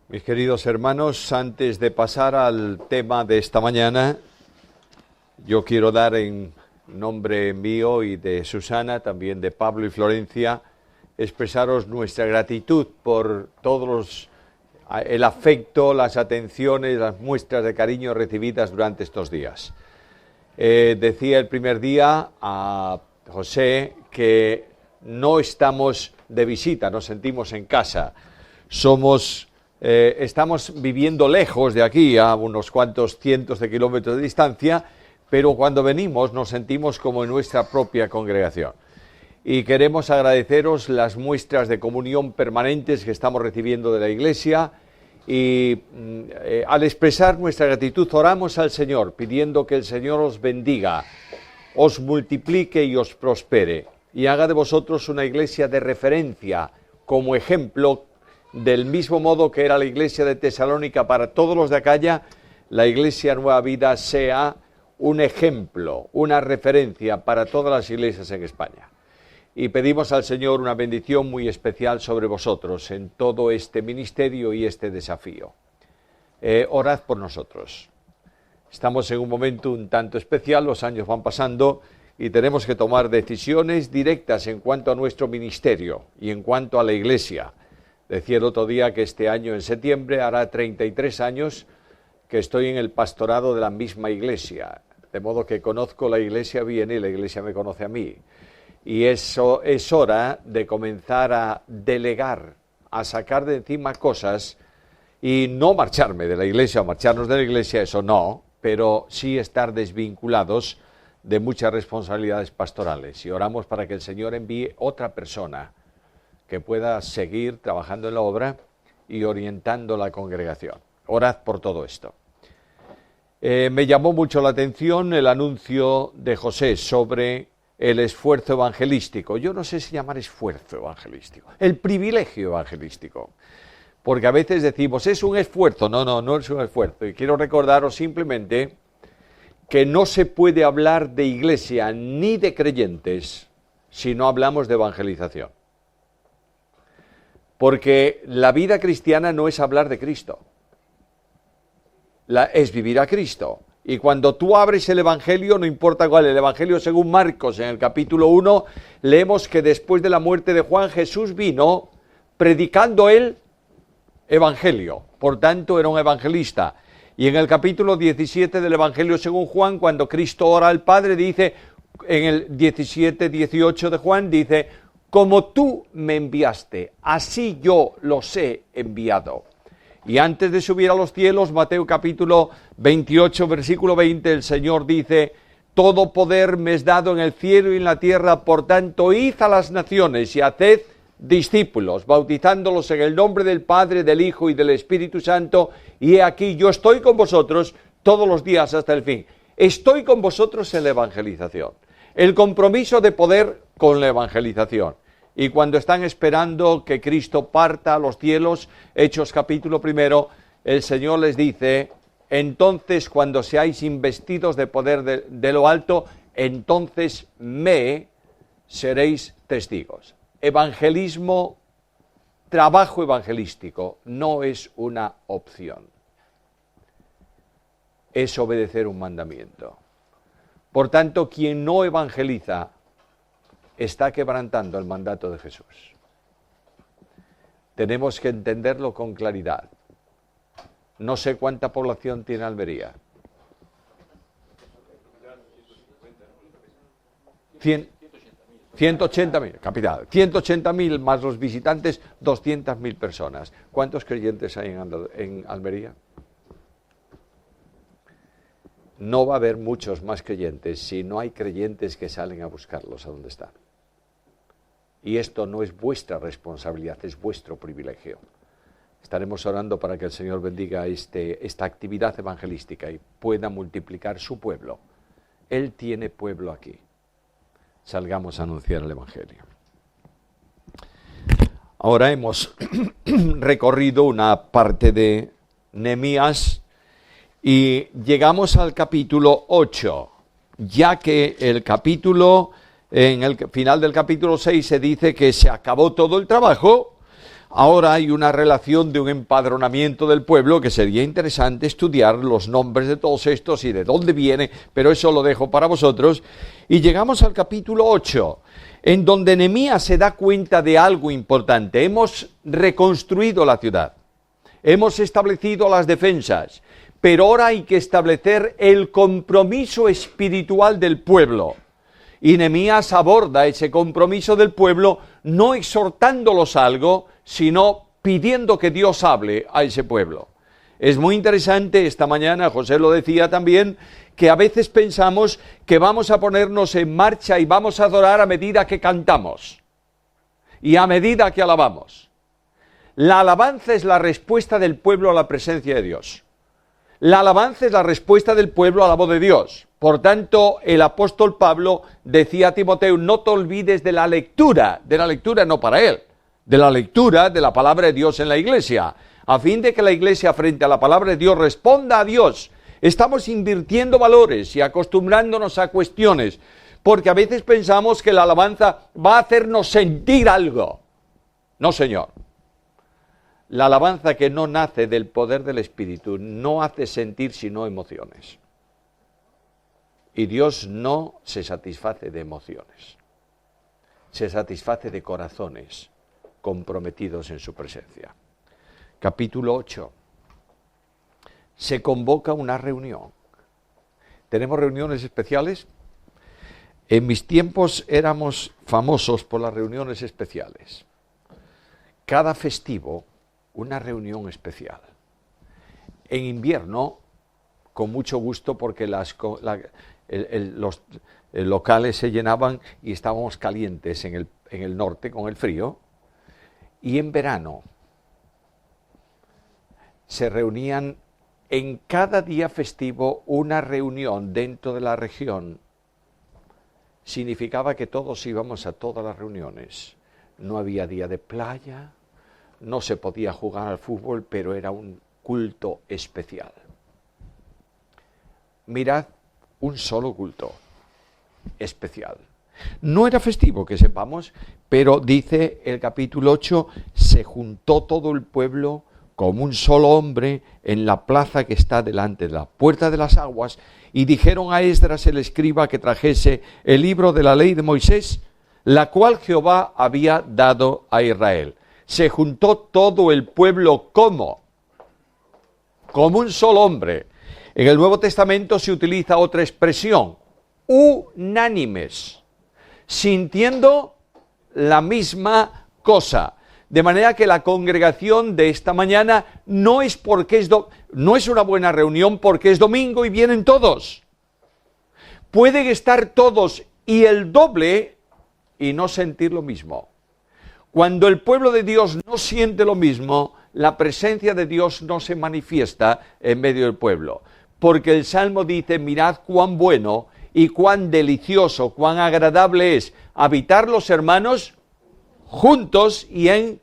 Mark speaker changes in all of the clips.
Speaker 1: Mis queridos hermanos, antes de pasar al tema de esta mañana, yo quiero dar en nombre mío y de Susana, también de Pablo y Florencia, expresaros nuestra gratitud por todos el afecto, las atenciones, las muestras de cariño recibidas durante estos días. Decía el primer día a José que no estamos de visita, nos sentimos en casa, estamos viviendo lejos de aquí, a unos cuantos cientos de kilómetros de distancia, pero cuando venimos nos sentimos como en nuestra propia congregación. Y queremos agradeceros las muestras de comunión permanentes que estamos recibiendo de la Iglesia y al expresar nuestra gratitud oramos al Señor pidiendo que el Señor os bendiga, os multiplique y os prospere y haga de vosotros una iglesia de referencia como ejemplo. Del mismo modo que era la iglesia de Tesalónica para todos los de Acaya, la iglesia Nueva Vida sea un ejemplo, una referencia para todas las iglesias en España. Y pedimos al Señor una bendición muy especial sobre vosotros en todo este ministerio y este desafío. Orad por nosotros. Estamos en un momento un tanto especial, los años van pasando y tenemos que tomar decisiones directas en cuanto a nuestro ministerio y en cuanto a la iglesia. Decía el otro día que este año, en septiembre, hará 33 años que estoy en el pastorado de la misma iglesia, de modo que conozco la iglesia bien y la iglesia me conoce a mí. Y eso es hora de comenzar a delegar, a sacar de encima cosas y no marcharme de la iglesia o marcharnos de la iglesia, eso no, pero sí estar desvinculados de muchas responsabilidades pastorales. Y oramos para que el Señor envíe otra persona que pueda seguir trabajando en la obra y orientando la congregación. Orad por todo esto. Me llamó mucho la atención el anuncio de José sobre el esfuerzo evangelístico. Yo no sé si llamar esfuerzo evangelístico, el privilegio evangelístico, porque a veces decimos, es un esfuerzo. No es un esfuerzo. Y quiero recordaros simplemente que no se puede hablar de iglesia ni de creyentes si no hablamos de evangelización. Porque la vida cristiana no es hablar de Cristo, es vivir a Cristo. Y cuando tú abres el Evangelio, no importa cuál, el Evangelio según Marcos, en el capítulo 1, leemos que después de la muerte de Juan, Jesús vino predicando el Evangelio. Por tanto, era un evangelista. Y en el capítulo 17 del Evangelio según Juan, cuando Cristo ora al Padre, dice, en el 17-18 de Juan, dice, como tú me enviaste, así yo los he enviado. Y antes de subir a los cielos, Mateo capítulo 28, versículo 20, el Señor dice, todo poder me es dado en el cielo y en la tierra, por tanto, id a las naciones y haced discípulos, bautizándolos en el nombre del Padre, del Hijo y del Espíritu Santo, y he aquí, yo estoy con vosotros todos los días hasta el fin. Estoy con vosotros en la evangelización. El compromiso de poder con la evangelización. Y cuando están esperando que Cristo parta a los cielos, Hechos capítulo 1, el Señor les dice, entonces cuando seáis investidos de poder de lo alto, entonces me seréis testigos. Evangelismo, trabajo evangelístico, no es una opción. Es obedecer un mandamiento. Por tanto, quien no evangeliza está quebrantando el mandato de Jesús. Tenemos que entenderlo con claridad. No sé cuánta población tiene Almería. 180.000, capital. 180.000 más los visitantes, 200.000 personas. ¿Cuántos creyentes hay en Almería? No va a haber muchos más creyentes si no hay creyentes que salen a buscarlos a donde están. Y esto no es vuestra responsabilidad, es vuestro privilegio. Estaremos orando para que el Señor bendiga esta actividad evangelística y pueda multiplicar su pueblo. Él tiene pueblo aquí. Salgamos a anunciar el Evangelio. Ahora hemos recorrido una parte de Nehemías y llegamos al capítulo 8, ya que en el final del capítulo 6 se dice que se acabó todo el trabajo. Ahora hay una relación de un empadronamiento del pueblo que sería interesante estudiar los nombres de todos estos y de dónde viene, pero eso lo dejo para vosotros. Y llegamos al capítulo 8, en donde Nehemías se da cuenta de algo importante. Hemos reconstruido la ciudad, hemos establecido las defensas, pero ahora hay que establecer el compromiso espiritual del pueblo. Y Nehemías aborda ese compromiso del pueblo no exhortándolos a algo, sino pidiendo que Dios hable a ese pueblo. Es muy interesante, esta mañana José lo decía también, que a veces pensamos que vamos a ponernos en marcha y vamos a adorar a medida que cantamos y a medida que alabamos. La alabanza es la respuesta del pueblo a la presencia de Dios. La alabanza es la respuesta del pueblo a la voz de Dios. Por tanto, el apóstol Pablo decía a Timoteo, no te olvides de la lectura no para él, de la lectura de la palabra de Dios en la iglesia, a fin de que la iglesia frente a la palabra de Dios responda a Dios. Estamos invirtiendo valores y acostumbrándonos a cuestiones, porque a veces pensamos que la alabanza va a hacernos sentir algo. No, señor. La alabanza que no nace del poder del Espíritu no hace sentir sino emociones. Y Dios no se satisface de emociones, se satisface de corazones comprometidos en su presencia. Capítulo 8. Se convoca una reunión. ¿Tenemos reuniones especiales? En mis tiempos éramos famosos por las reuniones especiales. Cada festivo, una reunión especial. En invierno, con mucho gusto, porque los locales se llenaban y estábamos calientes en el norte con el frío. Y en verano se reunían en cada día festivo una reunión dentro de la región. Significaba que todos íbamos a todas las reuniones. No había día de playa, no se podía jugar al fútbol, pero era un culto especial. Mirad, un solo culto especial. No era festivo, que sepamos, pero dice el capítulo 8, se juntó todo el pueblo como un solo hombre en la plaza que está delante de la puerta de las aguas, y dijeron a Esdras el escriba que trajese el libro de la ley de Moisés, la cual Jehová había dado a Israel. Se juntó todo el pueblo como un solo hombre. En el Nuevo Testamento se utiliza otra expresión, unánimes, sintiendo la misma cosa. De manera que la congregación de esta mañana no es una buena reunión porque es domingo y vienen todos. Pueden estar todos y el doble y no sentir lo mismo. Cuando el pueblo de Dios no siente lo mismo, la presencia de Dios no se manifiesta en medio del pueblo. Porque el Salmo dice, mirad cuán bueno y cuán delicioso, cuán agradable es habitar los hermanos juntos y en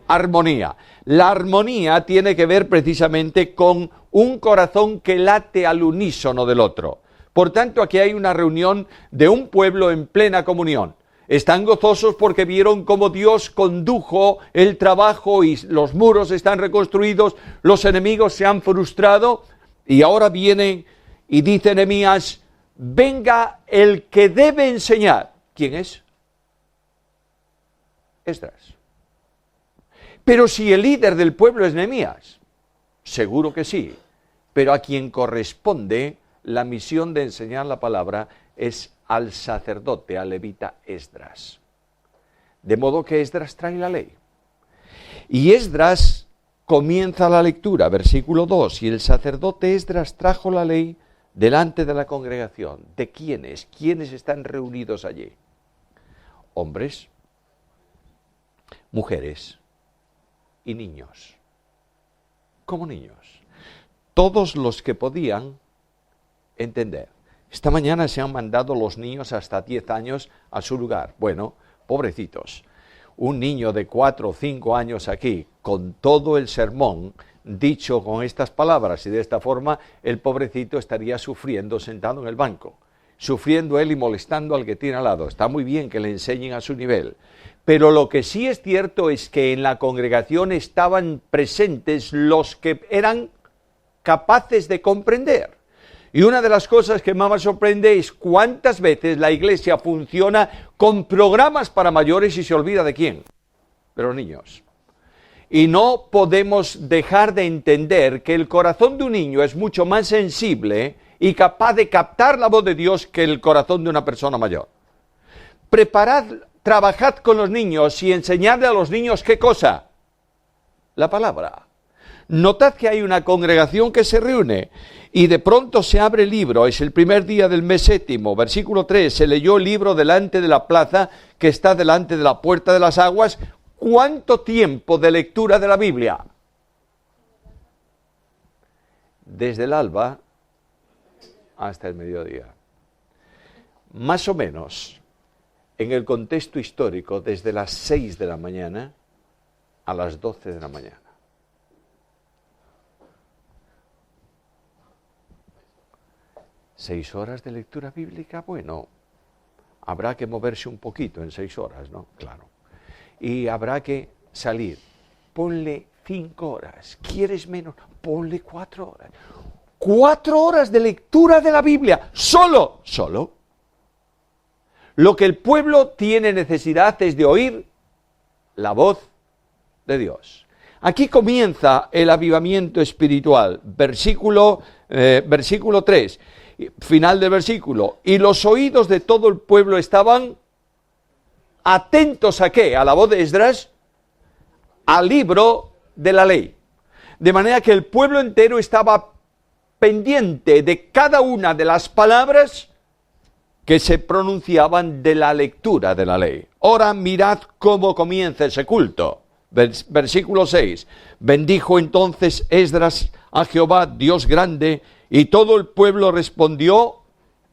Speaker 1: armonía. La armonía tiene que ver precisamente con un corazón que late al unísono del otro. Por tanto, aquí hay una reunión de un pueblo en plena comunión. Están gozosos porque vieron cómo Dios condujo el trabajo y los muros están reconstruidos, los enemigos se han frustrado y ahora vienen y dice Nehemías, venga el que debe enseñar. ¿Quién es? Esdras. Pero si el líder del pueblo es Nehemías, seguro que sí, pero a quien corresponde la misión de enseñar la palabra es al sacerdote, al levita Esdras. De modo que Esdras trae la ley. Y Esdras comienza la lectura, versículo 2, y el sacerdote Esdras trajo la ley delante de la congregación. ¿De quiénes? ¿Quiénes están reunidos allí? Hombres, mujeres y niños. ¿Cómo niños? Todos los que podían entender. Esta mañana se han mandado los niños hasta 10 años a su lugar. Bueno, pobrecitos. Un niño de 4 o 5 años aquí, con todo el sermón dicho con estas palabras y de esta forma, el pobrecito estaría sufriendo sentado en el banco. Sufriendo él y molestando al que tiene al lado. Está muy bien que le enseñen a su nivel. Pero lo que sí es cierto es que en la congregación estaban presentes los que eran capaces de comprender. Y una de las cosas que más me sorprende es cuántas veces la iglesia funciona con programas para mayores y se olvida de quién, de los niños. Y no podemos dejar de entender que el corazón de un niño es mucho más sensible y capaz de captar la voz de Dios que el corazón de una persona mayor. Trabajad con los niños y enseñadle a los niños ¿qué cosa? La palabra. Notad que hay una congregación que se reúne y de pronto se abre el libro, es el primer día del mes séptimo, versículo 3, se leyó el libro delante de la plaza que está delante de la puerta de las aguas. ¿Cuánto tiempo de lectura de la Biblia? Desde el alba hasta el mediodía. Más o menos, en el contexto histórico, desde las 6 de la mañana a las 12 de la mañana. ¿6 horas de lectura bíblica? Bueno, habrá que moverse un poquito en 6 horas, ¿no? Claro. Y habrá que salir. Ponle 5 horas. ¿Quieres menos? Ponle 4 horas. 4 horas de lectura de la Biblia. Solo. Lo que el pueblo tiene necesidad es de oír la voz de Dios. Aquí comienza el avivamiento espiritual. Versículo 3. Final del versículo. Y los oídos de todo el pueblo estaban atentos ¿a qué? A la voz de Esdras, al libro de la ley. De manera que el pueblo entero estaba pendiente de cada una de las palabras que se pronunciaban de la lectura de la ley. Ahora mirad cómo comienza ese culto. Versículo 6. Bendijo entonces Esdras a Jehová, Dios grande, y todo el pueblo respondió,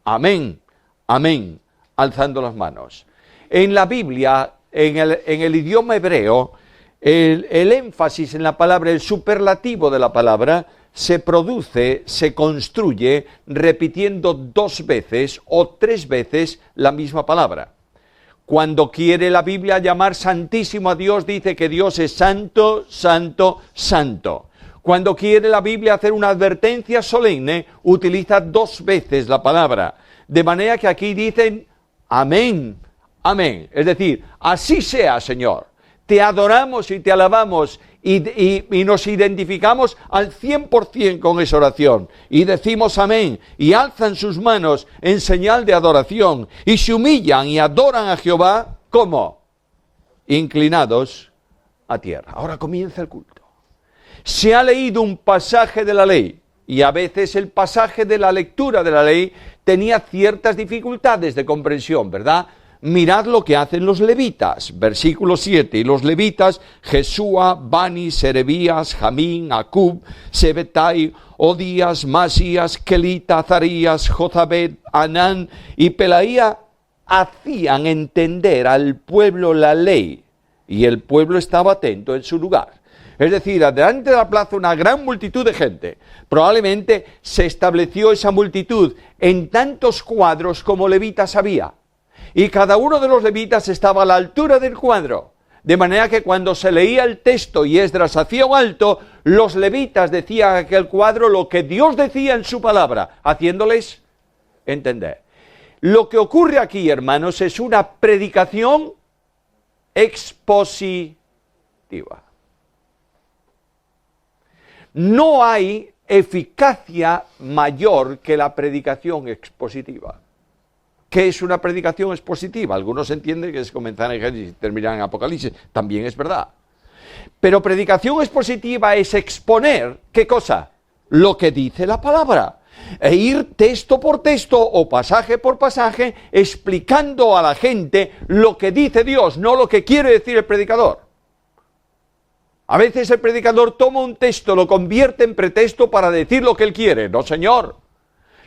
Speaker 1: amén, amén, alzando las manos. En la Biblia, en el idioma hebreo, el énfasis en la palabra, el superlativo de la palabra, se construye repitiendo 2 veces o 3 veces la misma palabra. Cuando quiere la Biblia llamar santísimo a Dios, dice que Dios es santo, santo, santo. Cuando quiere la Biblia hacer una advertencia solemne, utiliza 2 veces la palabra. De manera que aquí dicen, amén, amén. Es decir, así sea, Señor. Te adoramos y te alabamos y nos identificamos al 100% con esa oración. Y decimos amén y alzan sus manos en señal de adoración y se humillan y adoran a Jehová, ¿cómo? Inclinados a tierra. Ahora comienza el culto. Se ha leído un pasaje de la ley y a veces el pasaje de la lectura de la ley tenía ciertas dificultades de comprensión, ¿verdad? Mirad lo que hacen los levitas, versículo 7, y los levitas, Jesúa, Bani, Serebías, Jamín, Acub, Sebetai, Odías, Masías, Kelita, Azarías, Jozabed, Anán y Pelaía, hacían entender al pueblo la ley, y el pueblo estaba atento en su lugar. Es decir, delante de la plaza una gran multitud de gente. Probablemente se estableció esa multitud en tantos cuadros como levitas había. Y cada uno de los levitas estaba a la altura del cuadro. De manera que cuando se leía el texto y Esdras hacía un alto, los levitas decían a aquel cuadro lo que Dios decía en su palabra, haciéndoles entender. Lo que ocurre aquí, hermanos, es una predicación expositiva. No hay eficacia mayor que la predicación expositiva. ¿Qué es una predicación expositiva? Algunos entienden que es comenzar en Génesis y terminar en Apocalipsis. También es verdad. Pero predicación expositiva es exponer, ¿qué cosa? Lo que dice la palabra. E ir texto por texto o pasaje por pasaje explicando a la gente lo que dice Dios, no lo que quiere decir el predicador. A veces el predicador toma un texto, lo convierte en pretexto para decir lo que él quiere. No, señor.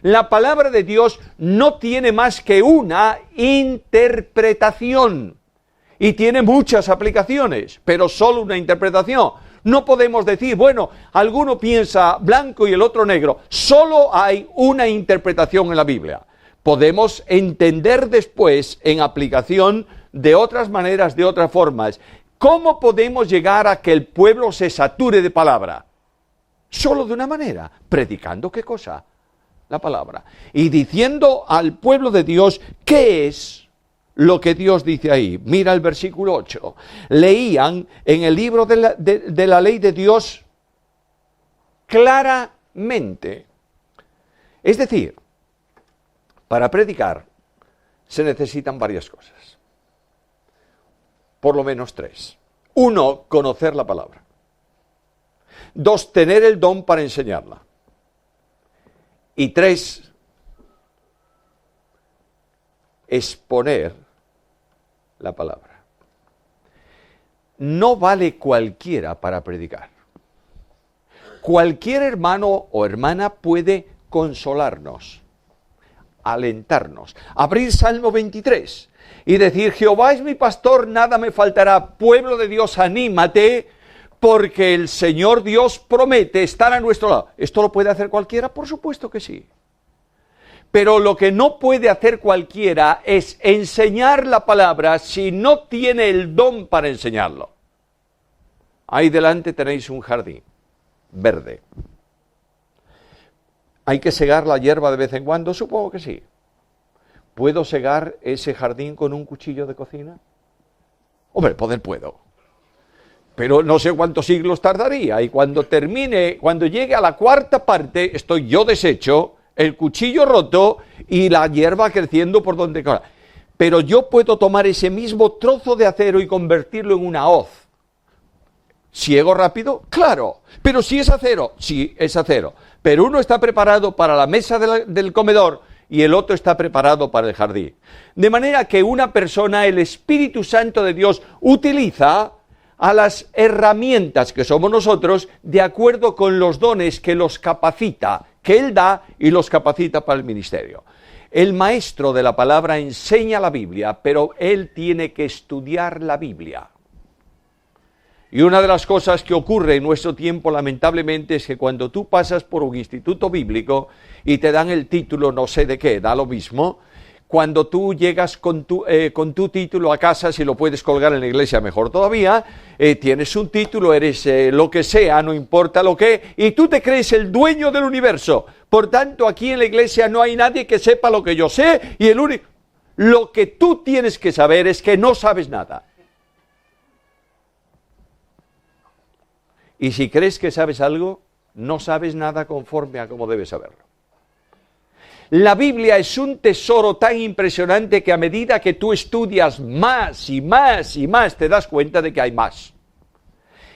Speaker 1: La palabra de Dios no tiene más que una interpretación. Y tiene muchas aplicaciones, pero solo una interpretación. No podemos decir, bueno, alguno piensa blanco y el otro negro. Solo hay una interpretación en la Biblia. Podemos entender después, en aplicación, de otras maneras, de otras formas. ¿Cómo podemos llegar a que el pueblo se sature de palabra? Solo de una manera, predicando ¿qué cosa? La palabra. Y diciendo al pueblo de Dios qué es lo que Dios dice ahí. Mira el versículo 8. Leían en el libro de la ley de Dios claramente. Es decir, para predicar se necesitan varias cosas. Por lo menos 3. 1, conocer la palabra. 2, tener el don para enseñarla. Y 3, exponer la palabra. No vale cualquiera para predicar. Cualquier hermano o hermana puede consolarnos, alentarnos, abrir Salmo 23 y decir: Jehová es mi pastor, nada me faltará. Pueblo de Dios, anímate, porque el Señor Dios promete estar a nuestro lado. ¿Esto lo puede hacer cualquiera? Por supuesto que sí. Pero lo que no puede hacer cualquiera es enseñar la palabra si no tiene el don para enseñarlo. Ahí delante tenéis un jardín verde. ¿Hay que segar la hierba de vez en cuando? Supongo que sí. ¿Puedo segar ese jardín con un cuchillo de cocina? Hombre, poder puedo. Pero no sé cuántos siglos tardaría. Y cuando termine, cuando llegue a la 4ª parte, estoy yo deshecho, el cuchillo roto y la hierba creciendo por donde quiera. Pero yo puedo tomar ese mismo trozo de acero y convertirlo en una hoz. ¿Ciego rápido? Claro. Pero si es acero, sí, es acero. Pero uno está preparado para la mesa del comedor y el otro está preparado para el jardín. De manera que una persona, el Espíritu Santo de Dios, utiliza a las herramientas que somos nosotros de acuerdo con los dones que los capacita, que Él da y los capacita para el ministerio. El maestro de la palabra enseña la Biblia, pero él tiene que estudiar la Biblia. Y una de las cosas que ocurre en nuestro tiempo, lamentablemente, es que cuando tú pasas por un instituto bíblico y te dan el título no sé de qué, da lo mismo, cuando tú llegas con tu título a casa, si lo puedes colgar en la iglesia mejor todavía, tienes un título, eres lo que sea, no importa lo que, y tú te crees el dueño del universo. Por tanto, aquí en la iglesia no hay nadie que sepa lo que yo sé, y lo que tú tienes que saber es que no sabes nada. Y si crees que sabes algo, no sabes nada conforme a cómo debes saberlo. La Biblia es un tesoro tan impresionante que a medida que tú estudias más y más y más, te das cuenta de que hay más.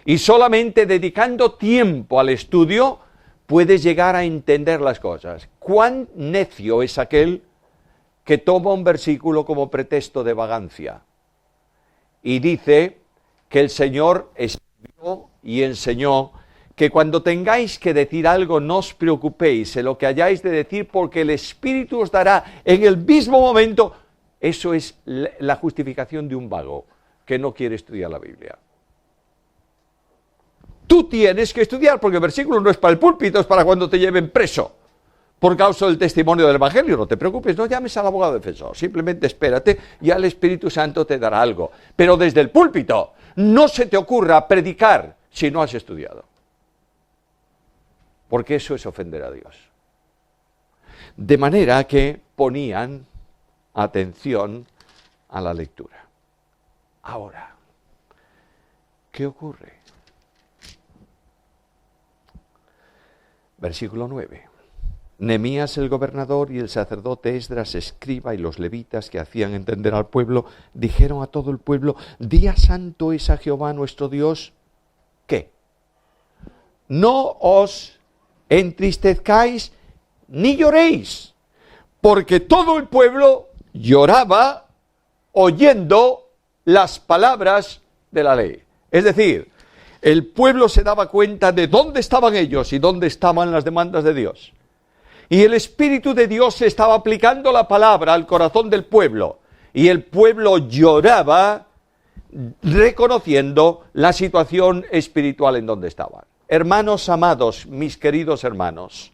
Speaker 1: Y solamente dedicando tiempo al estudio, puedes llegar a entender las cosas. ¿Cuán necio es aquel que toma un versículo como pretexto de vagancia y dice que el Señor escribió y enseñó que cuando tengáis que decir algo no os preocupéis en lo que hayáis de decir, porque el Espíritu os dará en el mismo momento? Eso es la justificación de un vago que no quiere estudiar la Biblia. Tú tienes que estudiar, porque el versículo no es para el púlpito, es para cuando te lleven preso por causa del testimonio del Evangelio. No te preocupes, no llames al abogado defensor, simplemente espérate, ya el Espíritu Santo te dará algo. Pero desde el púlpito no se te ocurra predicar si no has estudiado, porque eso es ofender a Dios. De manera que ponían atención a la lectura. Ahora, ¿qué ocurre? Versículo 9. Nehemías el gobernador y el sacerdote Esdras escriba y los levitas que hacían entender al pueblo dijeron a todo el pueblo: día santo es a Jehová nuestro Dios. ¿Qué? No os entristezcáis ni lloréis, porque todo el pueblo lloraba oyendo las palabras de la ley. Es decir, el pueblo se daba cuenta de dónde estaban ellos y dónde estaban las demandas de Dios. Y el Espíritu de Dios estaba aplicando la palabra al corazón del pueblo. Y el pueblo lloraba reconociendo la situación espiritual en donde estaban. Hermanos amados, mis queridos hermanos,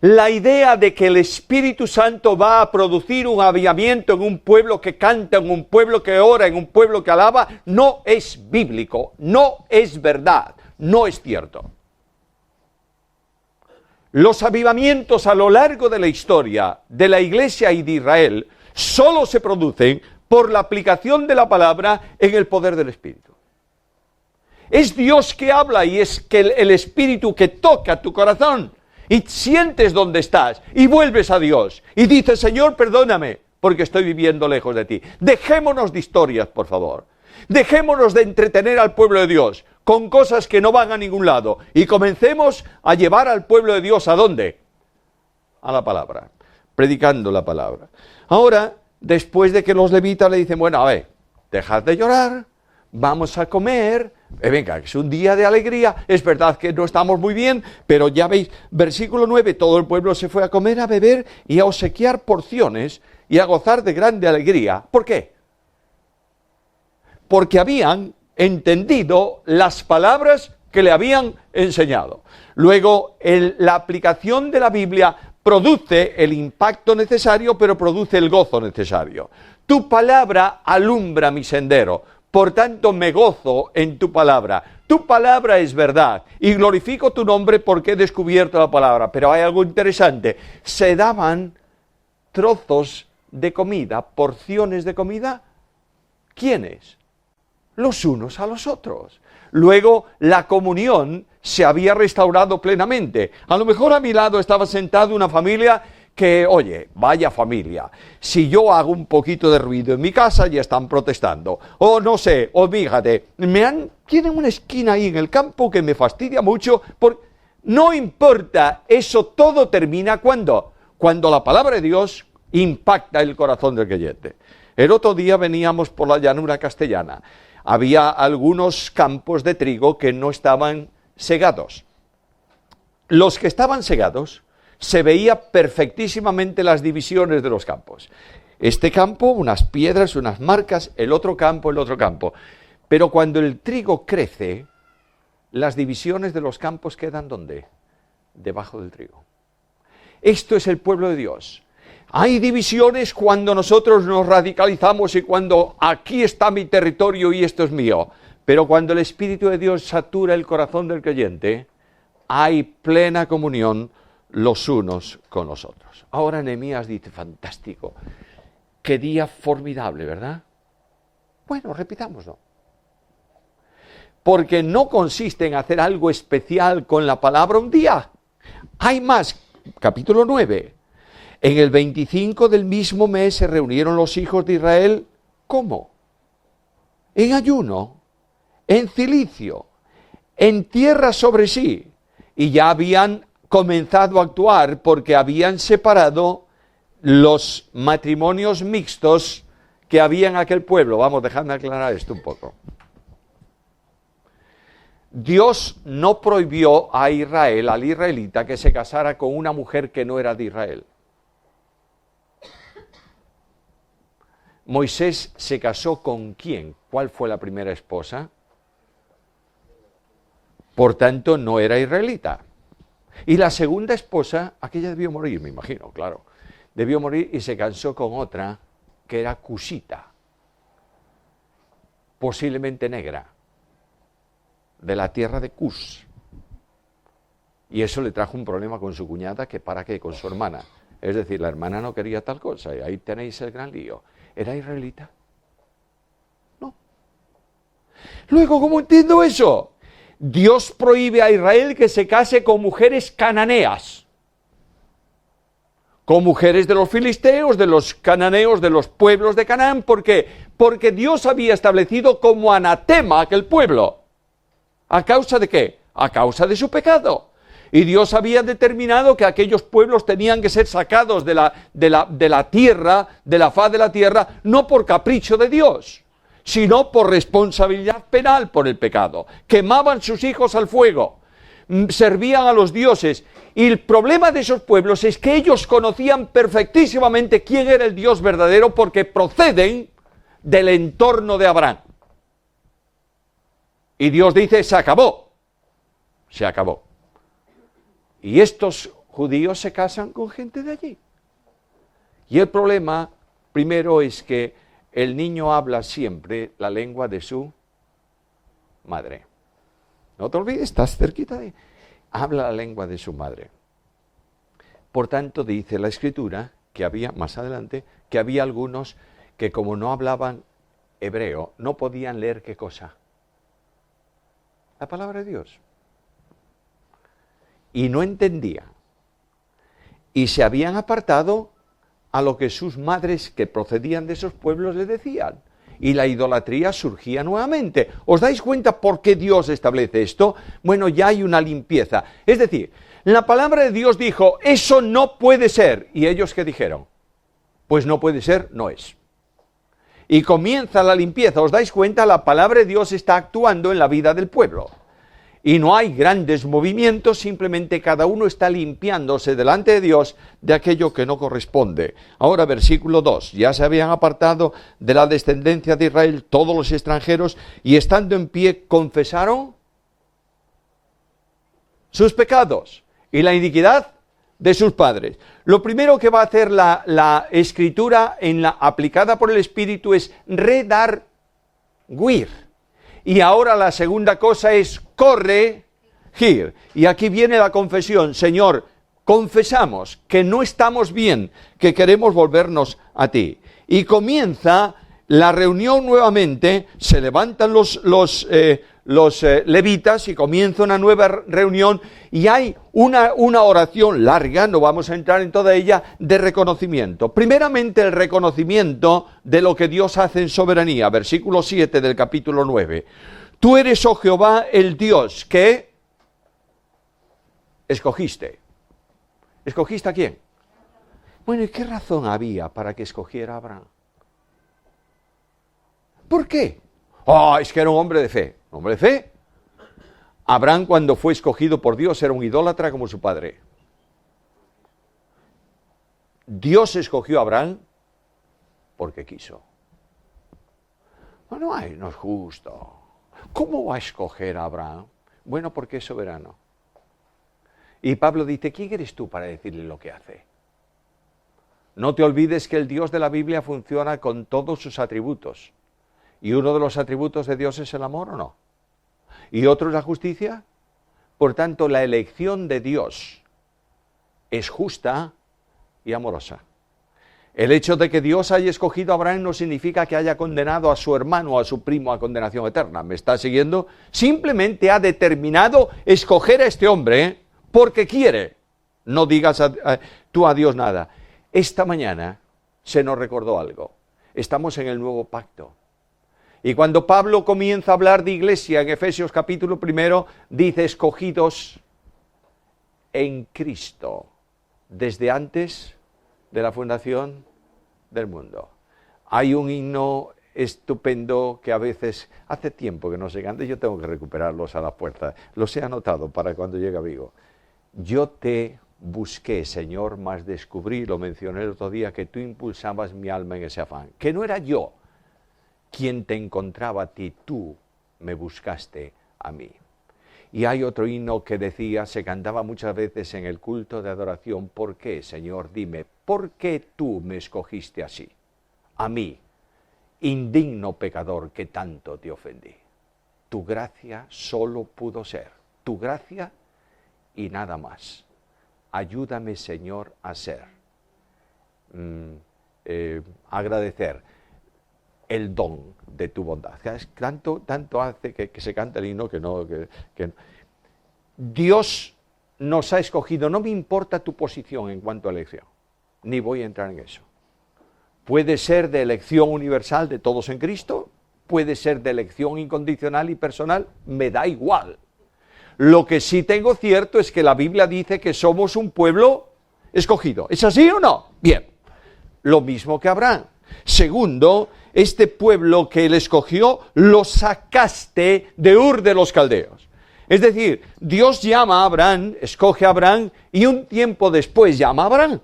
Speaker 1: La idea de que el Espíritu Santo va a producir un avivamiento en un pueblo que canta, en un pueblo que ora, en un pueblo que alaba, no es bíblico, no es verdad, no es cierto. Los avivamientos a lo largo de la historia de la Iglesia y de Israel solo se producen por la aplicación de la palabra en el poder del Espíritu. Es Dios que habla y es que el Espíritu que toca tu corazón y sientes dónde estás y vuelves a Dios y dices, Señor, perdóname porque estoy viviendo lejos de ti. Dejémonos de historias, por favor. Dejémonos de entretener al pueblo de Dios con cosas que no van a ningún lado y comencemos a llevar al pueblo de Dios ¿a dónde? A la palabra, predicando la palabra. Ahora, después de que los levitas le dicen, bueno, a ver, dejad de llorar, vamos a comer, venga, es un día de alegría, es verdad que no estamos muy bien, pero ya veis, versículo 9, todo el pueblo se fue a comer, a beber y a obsequiar porciones y a gozar de grande alegría. ¿Por qué? Porque habían entendido las palabras que le habían enseñado. Luego, la aplicación de la Biblia produce el impacto necesario, pero produce el gozo necesario. Tu palabra alumbra mi sendero, por tanto me gozo en tu palabra. Tu palabra es verdad y glorifico tu nombre porque he descubierto la palabra. Pero hay algo interesante, se daban trozos de comida, porciones de comida. ¿Quiénes? Los unos a los otros. Luego la comunión se había restaurado plenamente. A lo mejor a mi lado estaba sentada una familia que, oye, vaya familia, si yo hago un poquito de ruido en mi casa ya están protestando. O no sé, o fíjate, tienen una esquina ahí en el campo que me fastidia mucho. No importa, eso todo termina cuando la palabra de Dios impacta el corazón del creyente. El otro día veníamos por la llanura castellana. Había algunos campos de trigo que no estaban segados. Los que estaban segados, se veía perfectísimamente las divisiones de los campos. Este campo, unas piedras, unas marcas, el otro campo, el otro campo. Pero cuando el trigo crece, las divisiones de los campos quedan ¿dónde? Debajo del trigo. Esto es el pueblo de Dios. Hay divisiones cuando nosotros nos radicalizamos y cuando aquí está mi territorio y esto es mío. Pero cuando el Espíritu de Dios satura el corazón del creyente, hay plena comunión los unos con los otros. Ahora Nehemías dice, fantástico, qué día formidable, ¿verdad? Bueno, repitámoslo. Porque no consiste en hacer algo especial con la palabra un día. Hay más, capítulo 9. En el 25 del mismo mes se reunieron los hijos de Israel, ¿cómo? En ayuno, en cilicio, en tierra sobre sí, y ya habían comenzado a actuar porque habían separado los matrimonios mixtos que había en aquel pueblo. Vamos, dejadme aclarar esto un poco. Dios no prohibió a Israel, al israelita, que se casara con una mujer que no era de Israel. Moisés se casó con ¿quién? ¿Cuál fue la primera esposa? Por tanto, no era israelita. Y la segunda esposa, aquella debió morir, me imagino, claro. Debió morir y se casó con otra que era cusita, posiblemente negra, de la tierra de Cus. Y eso le trajo un problema con su cuñada, que para qué, con su hermana. Es decir, la hermana no quería tal cosa, y ahí tenéis el gran lío. ¿Era israelita? No. Luego, ¿cómo entiendo eso? Dios prohíbe a Israel que se case con mujeres cananeas, con mujeres de los filisteos, de los cananeos, de los pueblos de Canaán. ¿Por qué? Porque Dios había establecido como anatema aquel pueblo. ¿A causa de qué? A causa de su pecado. Y Dios había determinado que aquellos pueblos tenían que ser sacados de la tierra, de la faz de la tierra, no por capricho de Dios, sino por responsabilidad penal por el pecado. Quemaban sus hijos al fuego, servían a los dioses. Y el problema de esos pueblos es que ellos conocían perfectísimamente quién era el Dios verdadero porque proceden del entorno de Abraham. Y Dios dice, se acabó. Se acabó. Y estos judíos se casan con gente de allí. Y el problema, primero, es que el niño habla siempre la lengua de su madre. No te olvides, estás cerquita de... Habla la lengua de su madre. Por tanto, dice la Escritura, que había, más adelante, que había algunos que como no hablaban hebreo, no podían leer ¿qué cosa? La palabra de Dios. Y no entendían. Y se habían apartado a lo que sus madres que procedían de esos pueblos le decían. Y la idolatría surgía nuevamente. ¿Os dais cuenta por qué Dios establece esto? Bueno, ya hay una limpieza. Es decir, la palabra de Dios dijo, eso no puede ser. ¿Y ellos qué dijeron? Pues no puede ser, no es. Y comienza la limpieza. ¿Os dais cuenta? La palabra de Dios está actuando en la vida del pueblo. Y no hay grandes movimientos, simplemente cada uno está limpiándose delante de Dios de aquello que no corresponde. Ahora, versículo 2. Ya se habían apartado de la descendencia de Israel todos los extranjeros y estando en pie confesaron sus pecados y la iniquidad de sus padres. Lo primero que va a hacer la Escritura aplicada por el Espíritu es redarguir. Y ahora la segunda cosa es corregir. Y aquí viene la confesión. Señor, confesamos que no estamos bien, que queremos volvernos a ti. Y comienza la reunión nuevamente, se levantan los levitas y comienza una nueva reunión y hay una oración larga, no vamos a entrar en toda ella, de reconocimiento. Primeramente el reconocimiento de lo que Dios hace en soberanía, versículo 7 del capítulo 9. Tú eres, oh Jehová, el Dios que escogiste. ¿Escogiste a quién? Bueno, ¿y qué razón había para que escogiera a Abraham? ¿Por qué? Es que era un hombre de fe. ¿Hombre de fe? Abraham, cuando fue escogido por Dios, era un idólatra como su padre. Dios escogió a Abraham porque quiso. No es justo. ¿Cómo va a escoger a Abraham? Bueno, porque es soberano. Y Pablo dice, ¿quién eres tú para decirle lo que hace? No te olvides que el Dios de la Biblia funciona con todos sus atributos. ¿Y uno de los atributos de Dios es el amor o no? ¿Y otro es la justicia? Por tanto, la elección de Dios es justa y amorosa. El hecho de que Dios haya escogido a Abraham no significa que haya condenado a su hermano o a su primo a condenación eterna. ¿Me está siguiendo? Simplemente ha determinado escoger a este hombre porque quiere. No digas tú a Dios nada. Esta mañana se nos recordó algo. Estamos en el nuevo pacto. Y cuando Pablo comienza a hablar de iglesia en Efesios capítulo 1, dice escogidos en Cristo desde antes de la fundación del mundo. Hay un himno estupendo que a veces, hace tiempo que no se canta, yo tengo que recuperarlos a la puerta. Los he anotado para cuando llegue a Vigo. Yo te busqué, Señor, mas descubrí, lo mencioné el otro día, que tú impulsabas mi alma en ese afán. Que no era yo quien te encontraba a ti, tú me buscaste a mí. Y hay otro himno que decía, se cantaba muchas veces en el culto de adoración, ¿por qué, Señor? Dime, ¿por qué tú me escogiste así? A mí, indigno pecador que tanto te ofendí. Tu gracia solo pudo ser, tu gracia y nada más. Ayúdame, Señor, a ser, agradecer el don de tu bondad. Tanto hace que se canta el himno que no. Dios nos ha escogido. No me importa tu posición en cuanto a elección, ni voy a entrar en eso. Puede ser de elección universal de todos en Cristo, puede ser de elección incondicional y personal, me da igual. Lo que sí tengo cierto es que la Biblia dice que somos un pueblo escogido. ¿Es así o no? Bien. Lo mismo que Abraham. Segundo, este pueblo que él escogió, lo sacaste de Ur de los Caldeos. Es decir, Dios llama a Abraham, escoge a Abraham, y un tiempo después llama a Abraham.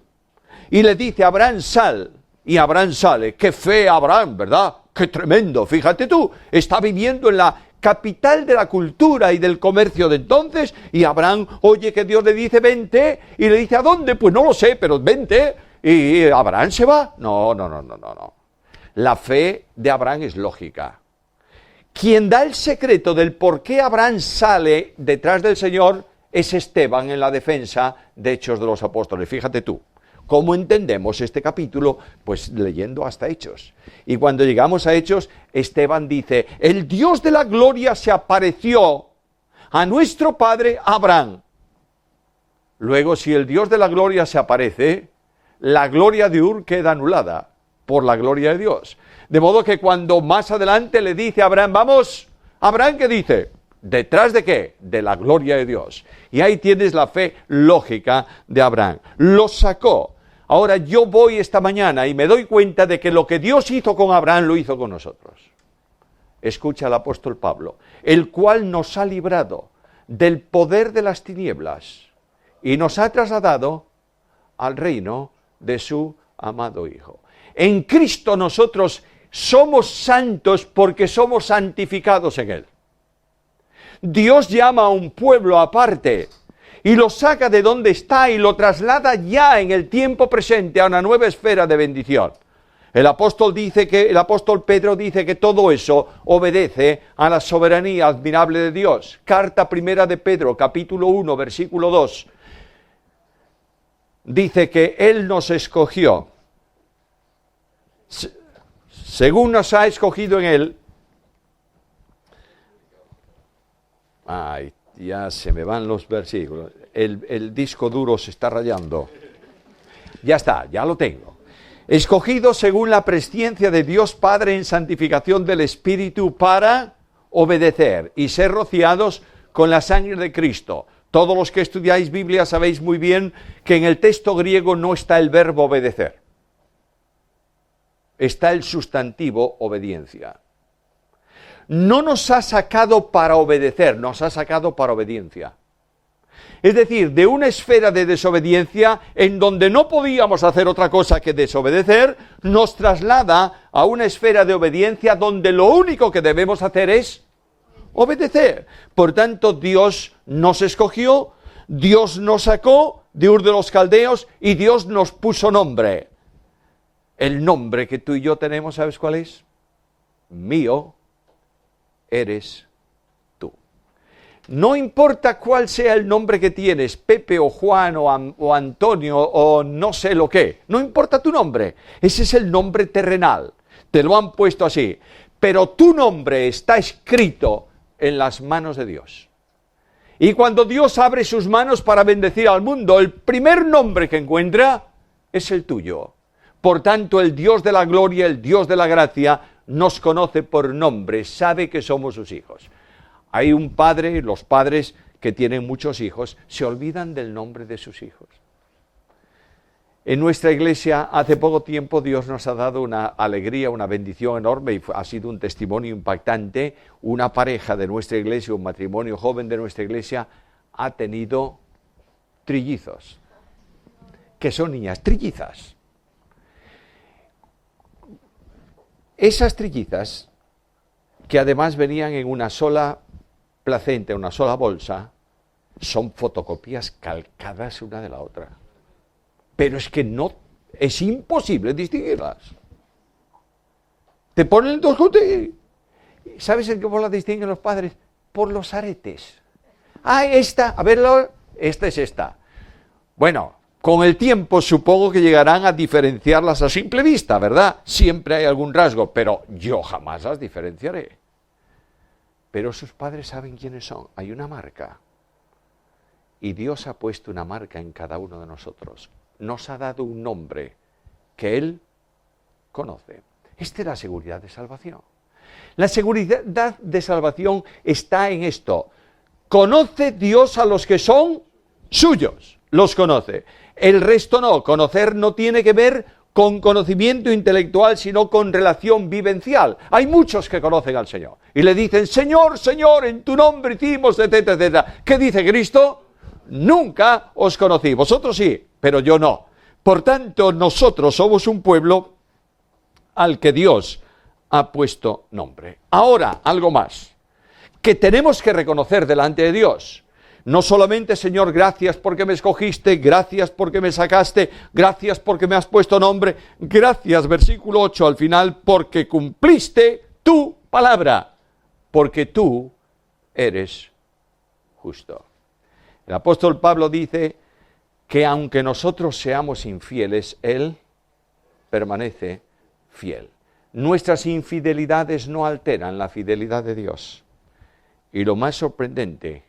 Speaker 1: Y le dice, Abraham, sal. Y Abraham sale. Qué fe Abraham, ¿verdad? ¡Qué tremendo! Fíjate tú, está viviendo en la capital de la cultura y del comercio de entonces, y Abraham oye que Dios le dice vente, y le dice ¿a dónde? Pues no lo sé, pero vente, y Abraham se va. No. La fe de Abraham es lógica. Quien da el secreto del por qué Abraham sale detrás del Señor es Esteban en la defensa de Hechos de los Apóstoles. Fíjate tú, ¿cómo entendemos este capítulo? Pues leyendo hasta Hechos. Y cuando llegamos a Hechos, Esteban dice, el Dios de la gloria se apareció a nuestro padre Abraham. Luego, si el Dios de la gloria se aparece, la gloria de Ur queda anulada por la gloria de Dios. De modo que cuando más adelante le dice a Abraham, vamos, Abraham, ¿qué dice? ¿Detrás de qué? De la gloria de Dios. Y ahí tienes la fe lógica de Abraham. Lo sacó. Ahora yo voy esta mañana y me doy cuenta de que lo que Dios hizo con Abraham lo hizo con nosotros. Escucha al apóstol Pablo, el cual nos ha librado del poder de las tinieblas y nos ha trasladado al reino de su amado Hijo. En Cristo nosotros somos santos porque somos santificados en Él. Dios llama a un pueblo aparte y lo saca de donde está y lo traslada ya en el tiempo presente a una nueva esfera de bendición. El apóstol Pedro dice que todo eso obedece a la soberanía admirable de Dios. Carta primera de Pedro, capítulo 1, versículo 2. Dice que Él nos escogió, según nos ha escogido en Él. Ay, ya se me van los versículos. El disco duro se está rayando. Ya está, ya lo tengo. Escogido según la presciencia de Dios Padre en santificación del Espíritu para obedecer y ser rociados con la sangre de Cristo. Todos los que estudiáis Biblia sabéis muy bien que en el texto griego no está el verbo obedecer. Está el sustantivo obediencia. No nos ha sacado para obedecer, nos ha sacado para obediencia. Es decir, de una esfera de desobediencia en donde no podíamos hacer otra cosa que desobedecer, nos traslada a una esfera de obediencia donde lo único que debemos hacer es obedecer. Por tanto, Dios nos escogió, Dios nos sacó de Ur de los Caldeos y Dios nos puso nombre. El nombre que tú y yo tenemos, ¿sabes cuál es? Mío eres tú. No importa cuál sea el nombre que tienes, Pepe o Juan o Antonio o no sé lo que, no importa tu nombre, ese es el nombre terrenal, te lo han puesto así, pero tu nombre está escrito en las manos de Dios. Y cuando Dios abre sus manos para bendecir al mundo, el primer nombre que encuentra es el tuyo. Por tanto, el Dios de la gloria, el Dios de la gracia, nos conoce por nombre, sabe que somos sus hijos. Hay un padre, los padres que tienen muchos hijos, se olvidan del nombre de sus hijos. En nuestra iglesia, hace poco tiempo, Dios nos ha dado una alegría, una bendición enorme y ha sido un testimonio impactante. Una pareja de nuestra iglesia, un matrimonio joven de nuestra iglesia, ha tenido trillizos, que son niñas trillizas. Esas trillizas, que además venían en una sola placenta, una sola bolsa, son fotocopias calcadas una de la otra. Pero es que no, es imposible distinguirlas. Te ponen dos juntos y ¿sabes en qué las distinguen los padres? Por los aretes. Ah, esta, a verlo, esta es esta. Bueno, con el tiempo supongo que llegarán a diferenciarlas a simple vista, ¿verdad? Siempre hay algún rasgo, pero yo jamás las diferenciaré. Pero sus padres saben quiénes son. Hay una marca. Y Dios ha puesto una marca en cada uno de nosotros. Nos ha dado un nombre que Él conoce. Esta es la seguridad de salvación. La seguridad de salvación está en esto. Conoce Dios a los que son suyos. Los conoce. El resto no. Conocer no tiene que ver con conocimiento intelectual, sino con relación vivencial. Hay muchos que conocen al Señor y le dicen, Señor, Señor, en tu nombre hicimos, etcétera, etcétera. ¿Qué dice Cristo? Nunca os conocí. Vosotros sí, pero yo no. Por tanto, nosotros somos un pueblo al que Dios ha puesto nombre. Ahora, algo más, que tenemos que reconocer delante de Dios. No solamente, Señor, gracias porque me escogiste, gracias porque me sacaste, gracias porque me has puesto nombre, gracias, versículo 8 al final, porque cumpliste tu palabra, porque tú eres justo. El apóstol Pablo dice que aunque nosotros seamos infieles, Él permanece fiel. Nuestras infidelidades no alteran la fidelidad de Dios. Y lo más sorprendente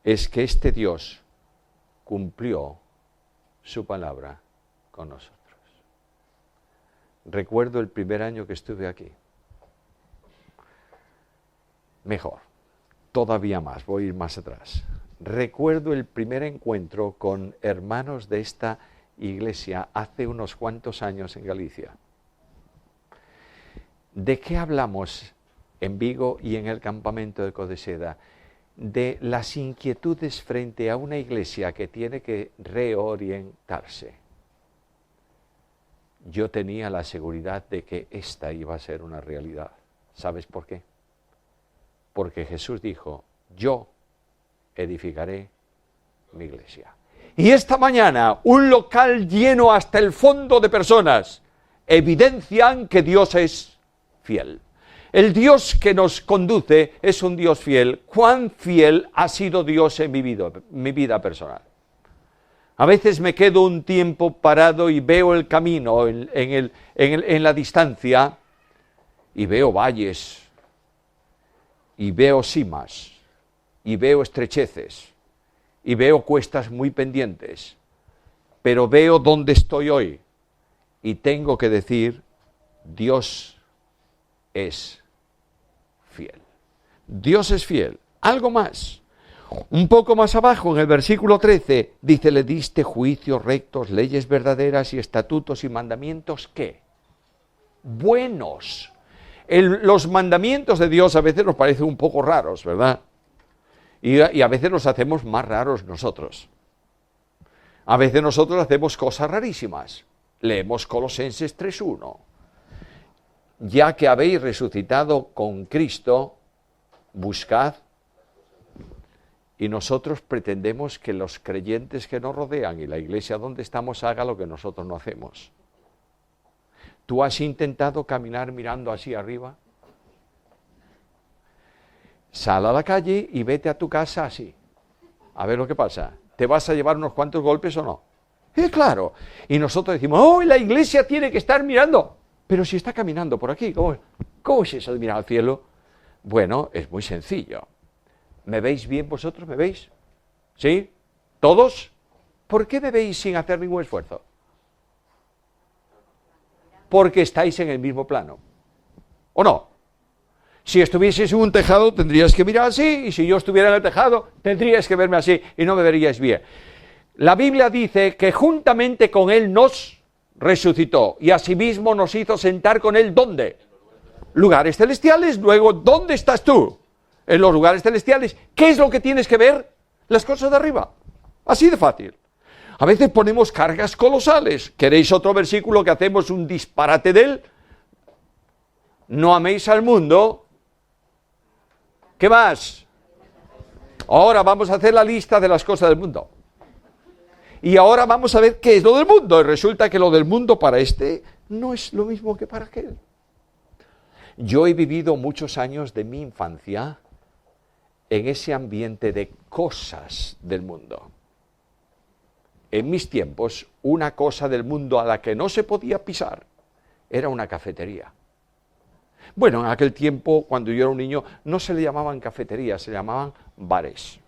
Speaker 1: es que este Dios cumplió su palabra con nosotros. Recuerdo el primer año que estuve aquí. Mejor, todavía más, voy a ir más atrás. Recuerdo el primer encuentro con hermanos de esta iglesia hace unos cuantos años en Galicia. ¿De qué hablamos en Vigo y en el campamento de Codeseda? De las inquietudes frente a una iglesia que tiene que reorientarse. Yo tenía la seguridad de que esta iba a ser una realidad. ¿Sabes por qué? Porque Jesús dijo, yo edificaré mi iglesia. Y esta mañana, un local lleno hasta el fondo de personas evidencian que Dios es fiel. El Dios que nos conduce es un Dios fiel. ¿Cuán fiel ha sido Dios en mi vida personal? A veces me quedo un tiempo parado y veo el camino en la distancia y veo valles y veo cimas y veo estrecheces y veo cuestas muy pendientes, pero veo dónde estoy hoy y tengo que decir, Dios es fiel. Dios es fiel. Algo más. Un poco más abajo, en el versículo 13, dice, le diste juicios rectos, leyes verdaderas y estatutos y mandamientos, ¿qué? Buenos. Los mandamientos de Dios a veces nos parecen un poco raros, ¿verdad? Y a veces los hacemos más raros nosotros. A veces nosotros hacemos cosas rarísimas. Leemos Colosenses 3:1. Ya que habéis resucitado con Cristo, buscad. Y nosotros pretendemos que los creyentes que nos rodean y la iglesia donde estamos haga lo que nosotros no hacemos. ¿Tú has intentado caminar mirando así arriba? Sal a la calle y vete a tu casa así. A ver lo que pasa. ¿Te vas a llevar unos cuantos golpes o no? Claro. Y nosotros decimos, oh, la iglesia tiene que estar mirando. Pero si está caminando por aquí, ¿cómo es eso de mirar al cielo? Bueno, es muy sencillo. ¿Me veis bien vosotros? ¿Me veis? ¿Sí? ¿Todos? ¿Por qué me veis sin hacer ningún esfuerzo? Porque estáis en el mismo plano. ¿O no? Si estuvieseis en un tejado, tendrías que mirar así, y si yo estuviera en el tejado, tendríais que verme así, y no me veríais bien. La Biblia dice que juntamente con Él nos resucitó, y asimismo nos hizo sentar con Él, ¿dónde? Lugares celestiales. Luego, ¿dónde estás tú? En los lugares celestiales. ¿Qué es lo que tienes que ver? Las cosas de arriba. Así de fácil. A veces ponemos cargas colosales. ¿Queréis otro versículo que hacemos un disparate de él? No améis al mundo. ¿Qué más? Ahora vamos a hacer la lista de las cosas del mundo. Y ahora vamos a ver qué es lo del mundo. Y resulta que lo del mundo para este no es lo mismo que para aquel. Yo he vivido muchos años de mi infancia en ese ambiente de cosas del mundo. En mis tiempos, una cosa del mundo a la que no se podía pisar era una cafetería. Bueno, en aquel tiempo, cuando yo era un niño, no se le llamaban cafeterías, se llamaban bares.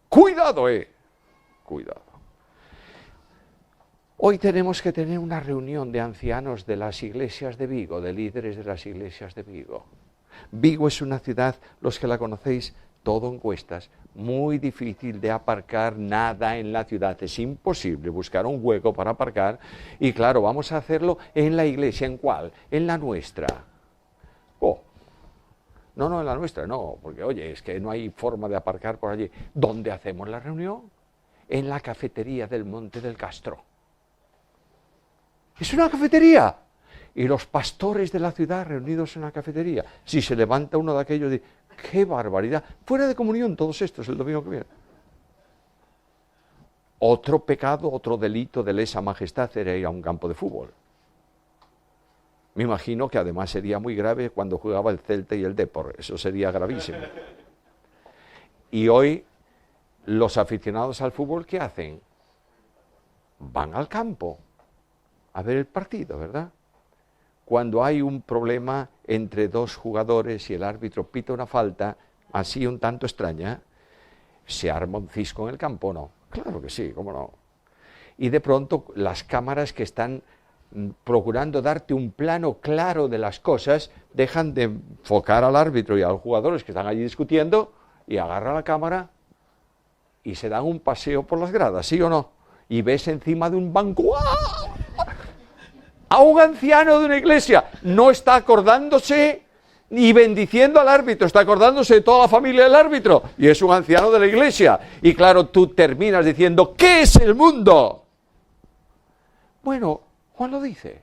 Speaker 1: ¡Cuidado, Cuidado. Hoy tenemos que tener una reunión de ancianos de las iglesias de Vigo, de líderes de las iglesias de Vigo. Vigo es una ciudad, los que la conocéis, todo en cuestas, muy difícil de aparcar nada en la ciudad. Es imposible buscar un hueco para aparcar. Y claro, vamos a hacerlo en la iglesia. ¿En cuál? En la nuestra. No, en la nuestra, no, porque oye, es que no hay forma de aparcar por allí. ¿Dónde hacemos la reunión? En la cafetería del Monte del Castro. Es una cafetería. y los pastores de la ciudad reunidos en la cafetería. Si se levanta uno de aquellos y dice, ¡qué barbaridad! Fuera de comunión todos estos el domingo que viene. Otro pecado, otro delito de lesa majestad era ir a un campo de fútbol. Me imagino que además sería muy grave cuando jugaba el Celta y el Depor. Eso sería gravísimo. Y hoy los aficionados al fútbol, ¿qué hacen? Van al campo a ver el partido, ¿verdad? Cuando hay un problema entre dos jugadores y el árbitro pita una falta, así un tanto extraña, ¿se arma un cisco en el campo o no? Claro que sí, cómo no. Y de pronto las cámaras que están procurando darte un plano claro de las cosas, dejan de enfocar al árbitro y a los jugadores que están allí discutiendo y agarra la cámara y se dan un paseo por las gradas, ¿sí o no? Y ves encima de un banco a un anciano de una iglesia, no está acordándose ni bendiciendo al árbitro, está acordándose de toda la familia del árbitro, y es un anciano de la iglesia. Y claro, tú terminas diciendo, ¿qué es el mundo? Bueno, Juan lo dice,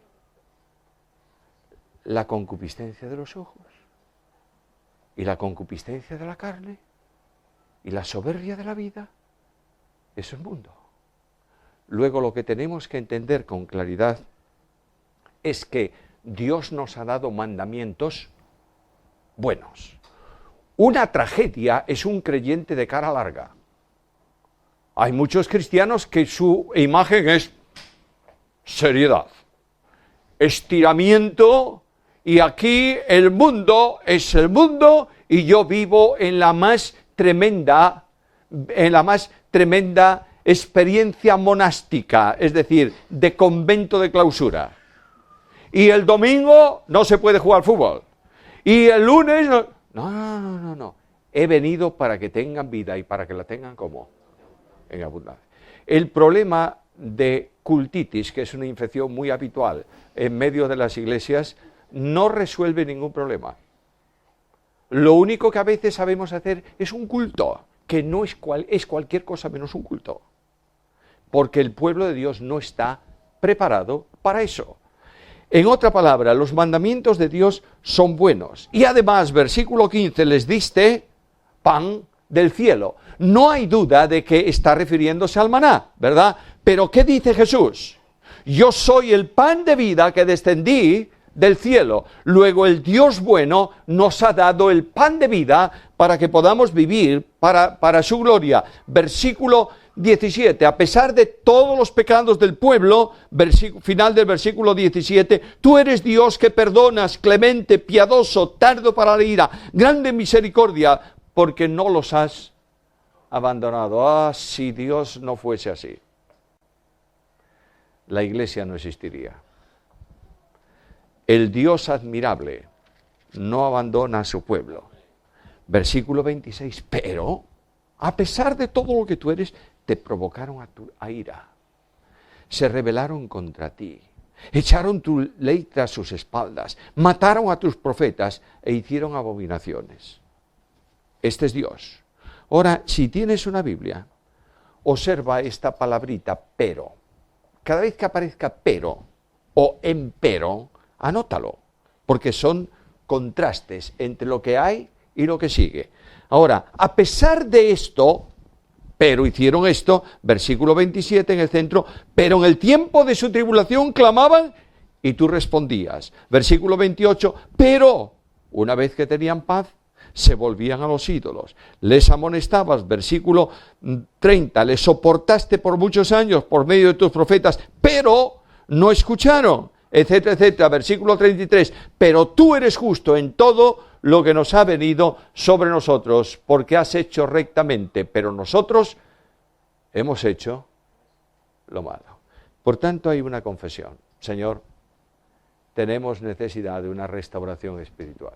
Speaker 1: la concupiscencia de los ojos, y la concupiscencia de la carne, y la soberbia de la vida, es el mundo. Luego lo que tenemos que entender con claridad es que Dios nos ha dado mandamientos buenos. Una tragedia es un creyente de cara larga. Hay muchos cristianos que su imagen es seriedad, estiramiento, y aquí el mundo es el mundo y yo vivo en la más tremenda experiencia monástica, es decir, de convento de clausura. Y el domingo no se puede jugar fútbol. Y el lunes no. He venido para que tengan vida y para que la tengan como en abundancia. El problema de cultitis, que es una infección muy habitual en medio de las iglesias, no resuelve ningún problema. Lo único que a veces sabemos hacer es un culto, que no es cualquier cosa menos un culto. Porque el pueblo de Dios no está preparado para eso. En otra palabra, los mandamientos de Dios son buenos. Y además, versículo 15, les diste pan del cielo. No hay duda de que está refiriéndose al maná, ¿verdad? Pero ¿qué dice Jesús? Yo soy el pan de vida que descendí del cielo. Luego el Dios bueno nos ha dado el pan de vida para que podamos vivir para su gloria. Versículo 17, a pesar de todos los pecados del pueblo, final del versículo 17, tú eres Dios que perdonas, clemente, piadoso, tardo para la ira, grande en misericordia, porque no los has abandonado. Ah, si Dios no fuese así, la iglesia no existiría. El Dios admirable no abandona a su pueblo. Versículo 26, pero a pesar de todo lo que tú eres, te provocaron a ira, se rebelaron contra ti, echaron tu ley tras sus espaldas, mataron a tus profetas e hicieron abominaciones. Este es Dios. Ahora, si tienes una Biblia, observa esta palabrita, pero. Cada vez que aparezca pero o empero, anótalo, porque son contrastes entre lo que hay y lo que sigue. Ahora, a pesar de esto, pero hicieron esto, versículo 27 en el centro, pero en el tiempo de su tribulación clamaban y tú respondías. Versículo 28, pero una vez que tenían paz, se volvían a los ídolos. Les amonestabas, versículo 30, les soportaste por muchos años por medio de tus profetas, pero no escucharon, etcétera, etcétera. Versículo 33, pero tú eres justo en todo lo que nos ha venido sobre nosotros, porque has hecho rectamente, pero nosotros hemos hecho lo malo. Por tanto, hay una confesión. Señor, tenemos necesidad de una restauración espiritual.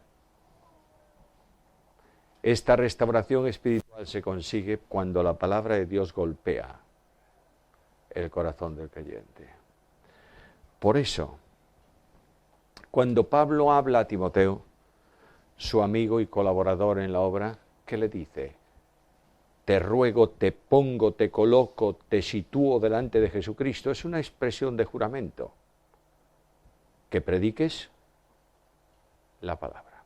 Speaker 1: Esta restauración espiritual se consigue cuando la palabra de Dios golpea el corazón del creyente. Por eso, cuando Pablo habla a Timoteo, su amigo y colaborador en la obra, ¿qué le dice? Te ruego, te pongo, te coloco, te sitúo delante de Jesucristo. Es una expresión de juramento que prediques la palabra,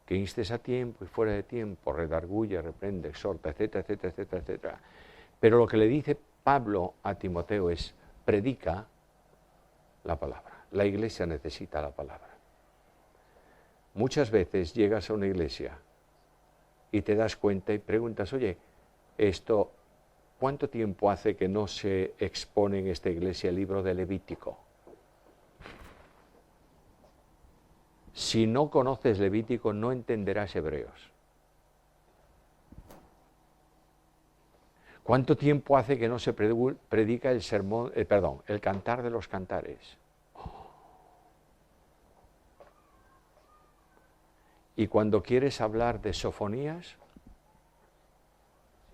Speaker 1: que instes a tiempo y fuera de tiempo, redarguye, reprende, exhorta, etcétera, etcétera, etcétera, etcétera. Pero lo que le dice Pablo a Timoteo es, predica la palabra. La iglesia necesita la palabra. Muchas veces llegas a una iglesia y te das cuenta y preguntas, oye, ¿cuánto tiempo hace que no se expone en esta iglesia el libro de Levítico? Si no conoces Levítico, no entenderás Hebreos. ¿Cuánto tiempo hace que no se predica el Cantar de los Cantares? Y cuando quieres hablar de Sofonías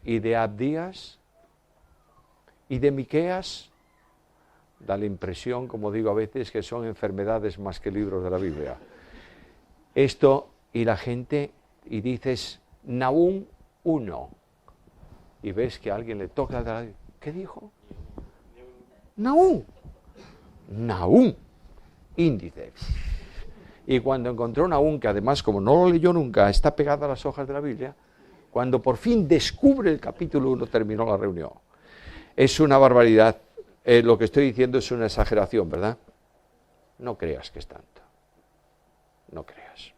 Speaker 1: y de Abdías y de Miqueas, da la impresión, como digo a veces, que son enfermedades más que libros de la Biblia. Esto, y la gente, y dices, Nahum 1, y ves que a alguien le toca de la... ¿Qué dijo? Nahum. Nahum. Índice. Y cuando encontró Nahum, que además, como no lo leyó nunca, está pegado a las hojas de la Biblia, cuando por fin descubre el capítulo 1, terminó la reunión. Es una barbaridad. Lo que estoy diciendo es una exageración, ¿verdad? No creas que es tanto. No creas.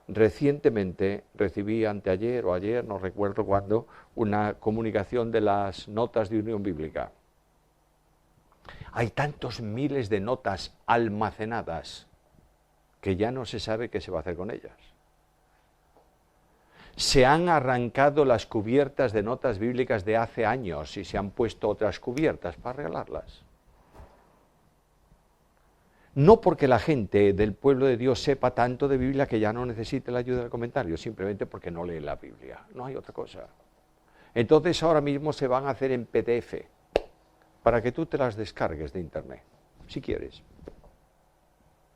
Speaker 1: Recientemente recibí, anteayer o ayer, no recuerdo cuándo, una comunicación de las notas de Unión Bíblica. Hay tantos miles de notas almacenadas que ya no se sabe qué se va a hacer con ellas. Se han arrancado las cubiertas de notas bíblicas de hace años y se han puesto otras cubiertas para regalarlas. No porque la gente del pueblo de Dios sepa tanto de Biblia que ya no necesite la ayuda del comentario, simplemente porque no lee la Biblia, no hay otra cosa. Entonces ahora mismo se van a hacer en PDF, para que tú te las descargues de internet, si quieres,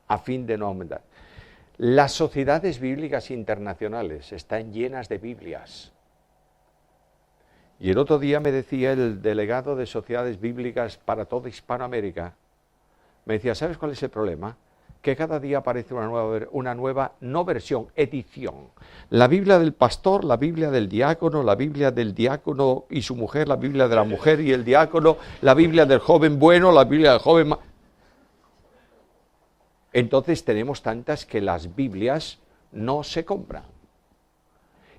Speaker 1: a fin de no aumentar. Las sociedades bíblicas internacionales están llenas de Biblias. Y el otro día me decía el delegado de sociedades bíblicas para toda Hispanoamérica, me decía, ¿sabes cuál es el problema? Que cada día aparece una nueva, no versión, edición. La Biblia del pastor, la Biblia del diácono y su mujer, la Biblia de la mujer y el diácono, la Biblia del joven bueno, la Biblia del joven... Entonces tenemos tantas que las Biblias no se compran.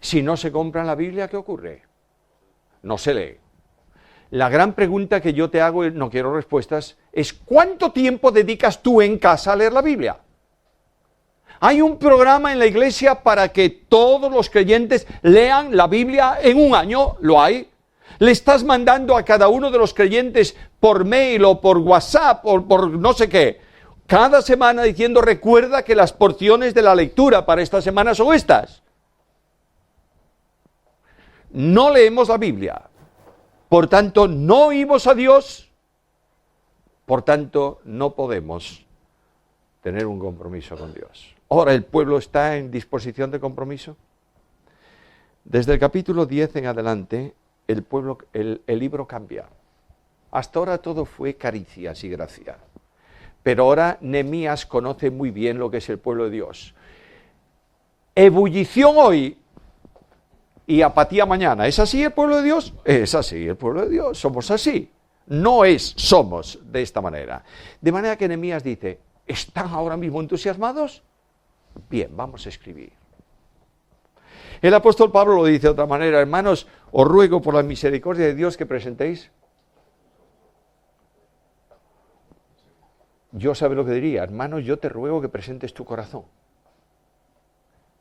Speaker 1: Si no se compra la Biblia, ¿qué ocurre? No se lee. La gran pregunta que yo te hago, y no quiero respuestas, es ¿cuánto tiempo dedicas tú en casa a leer la Biblia? Hay un programa en la iglesia para que todos los creyentes lean la Biblia en un año, lo hay. Le estás mandando a cada uno de los creyentes por mail o por WhatsApp o por no sé qué, cada semana diciendo, recuerda que las porciones de la lectura para esta semana son estas. No leemos la Biblia. Por tanto, no oímos a Dios, por tanto, no podemos tener un compromiso con Dios. Ahora, ¿el pueblo está en disposición de compromiso? Desde el capítulo 10 en adelante, el libro cambia. Hasta ahora todo fue caricias y gracia. Pero ahora Nehemías conoce muy bien lo que es el pueblo de Dios. Ebullición hoy y apatía mañana. ¿Es así el pueblo de Dios? Es así el pueblo de Dios, somos así. No somos de esta manera. De manera que Nehemías dice, ¿están ahora mismo entusiasmados? Bien, vamos a escribir. El apóstol Pablo lo dice de otra manera, hermanos, os ruego por la misericordia de Dios que presentéis. Yo sabe lo que diría, hermanos, yo te ruego que presentes tu corazón.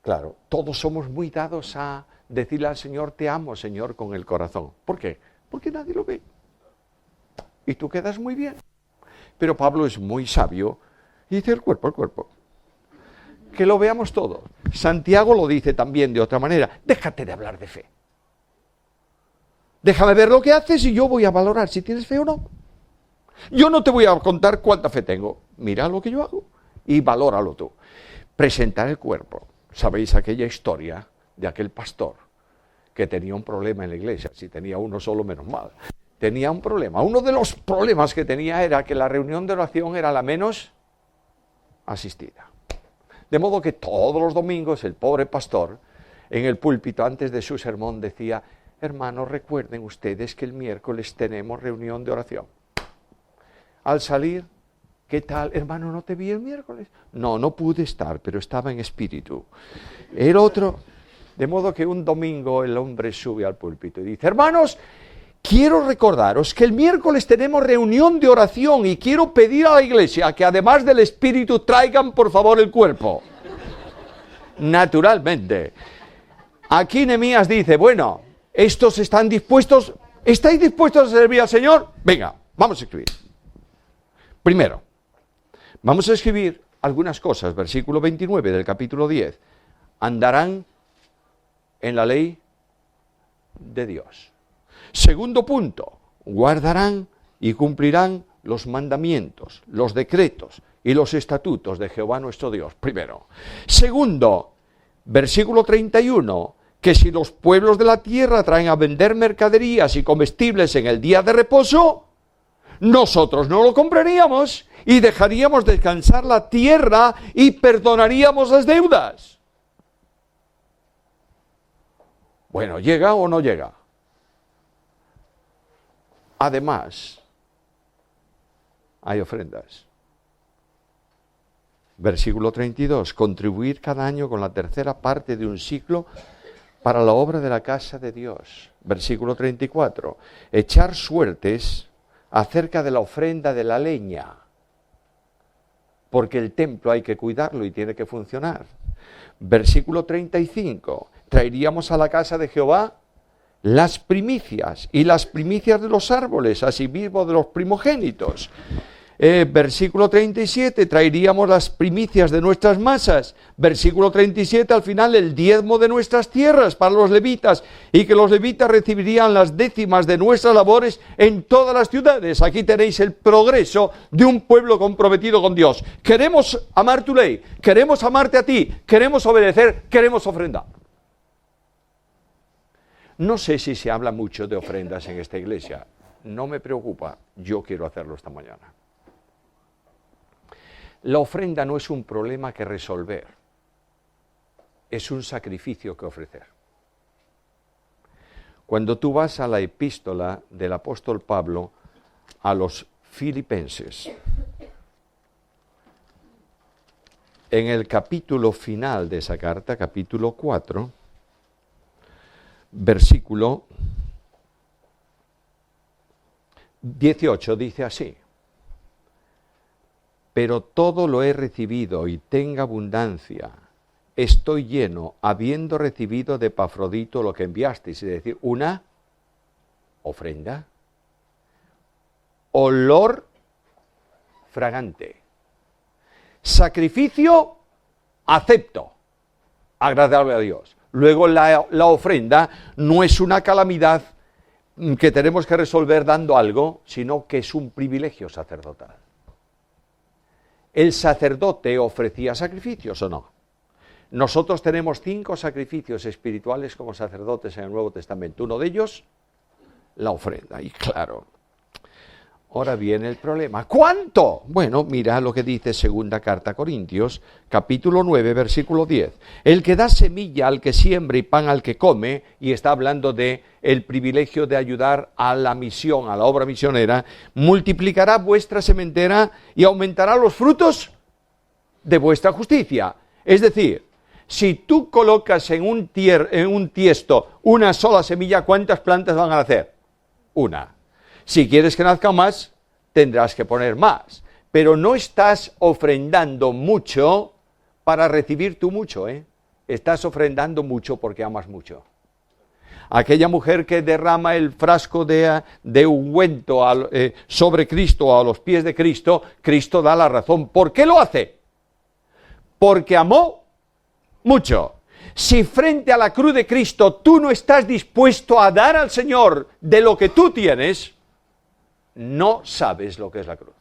Speaker 1: Claro, todos somos muy dados a decirle al Señor, te amo, Señor, con el corazón. ¿Por qué? Porque nadie lo ve. Y tú quedas muy bien. Pero Pablo es muy sabio y dice el cuerpo. Que lo veamos todos. Santiago lo dice también de otra manera. Déjate de hablar de fe. Déjame ver lo que haces y yo voy a valorar si tienes fe o no. Yo no te voy a contar cuánta fe tengo. Mira lo que yo hago y valóralo tú. Presentar el cuerpo. ¿Sabéis aquella historia de aquel pastor que tenía un problema en la iglesia? Si tenía uno solo, menos mal. tenía un problema. Uno de los problemas que tenía era que la reunión de oración era la menos asistida. De modo que todos los domingos el pobre pastor, en el púlpito antes de su sermón, decía: hermanos, recuerden ustedes que el miércoles tenemos reunión de oración. Al salir, ¿qué tal? Hermano, ¿no te vi el miércoles? No, no pude estar, pero estaba en espíritu. El otro, de modo que un domingo el hombre sube al púlpito y dice: hermanos, quiero recordaros que el miércoles tenemos reunión de oración y quiero pedir a la iglesia que además del espíritu traigan por favor el cuerpo. Naturalmente. Aquí Nehemías dice: bueno, estos están dispuestos, ¿estáis dispuestos a servir al Señor? Venga, vamos a escribir. Primero, vamos a escribir algunas cosas. Versículo 29 del capítulo 10. Andarán en la ley de Dios. Segundo punto, guardarán y cumplirán los mandamientos, los decretos y los estatutos de Jehová nuestro Dios. Primero. Segundo, versículo 31, que si los pueblos de la tierra traen a vender mercaderías y comestibles en el día de reposo, nosotros no lo compraríamos y dejaríamos descansar la tierra y perdonaríamos las deudas. Bueno, ¿llega o no llega? Además, hay ofrendas. Versículo 32, contribuir cada año con la tercera parte de un ciclo para la obra de la casa de Dios. Versículo 34, echar suertes acerca de la ofrenda de la leña, porque el templo hay que cuidarlo y tiene que funcionar. Versículo 35, traeríamos a la casa de Jehová las primicias y las primicias de los árboles, asimismo de los primogénitos. Versículo 37, traeríamos las primicias de nuestras masas. Versículo 37, al final, el diezmo de nuestras tierras para los levitas, y que los levitas recibirían las décimas de nuestras labores en todas las ciudades. Aquí tenéis el progreso de un pueblo comprometido con Dios. Queremos amar tu ley, queremos amarte a ti, queremos obedecer, queremos ofrendar. No sé si se habla mucho de ofrendas en esta iglesia. No me preocupa, yo quiero hacerlo esta mañana. La ofrenda no es un problema que resolver, es un sacrificio que ofrecer. Cuando tú vas a la epístola del apóstol Pablo a los filipenses, en el capítulo final de esa carta, capítulo 4, versículo 18, dice así: pero todo lo he recibido y tengo abundancia, estoy lleno, habiendo recibido de Epafrodito lo que enviasteis, es decir, una ofrenda, olor fragante, sacrificio acepto, agradable a Dios. Luego la ofrenda no es una calamidad que tenemos que resolver dando algo, sino que es un privilegio sacerdotal. ¿El sacerdote ofrecía sacrificios o no? Nosotros tenemos 5 sacrificios espirituales como sacerdotes en el Nuevo Testamento. Uno de ellos, la ofrenda. Y claro, ahora viene el problema. ¿Cuánto? Bueno, mira lo que dice segunda carta a Corintios, capítulo 9, versículo 10. El que da semilla al que siembra y pan al que come, y está hablando de el privilegio de ayudar a la misión, a la obra misionera, multiplicará vuestra sementera y aumentará los frutos de vuestra justicia. Es decir, si tú colocas en un tiesto una sola semilla, ¿cuántas plantas van a nacer? Una. Si quieres que nazca más, tendrás que poner más. Pero no estás ofrendando mucho para recibir tú mucho, ¿eh? Estás ofrendando mucho porque amas mucho. Aquella mujer que derrama el frasco de ungüento sobre Cristo o a los pies de Cristo, Cristo da la razón. ¿Por qué lo hace? Porque amó mucho. Si frente a la cruz de Cristo tú no estás dispuesto a dar al Señor de lo que tú tienes, no sabes lo que es la cruz.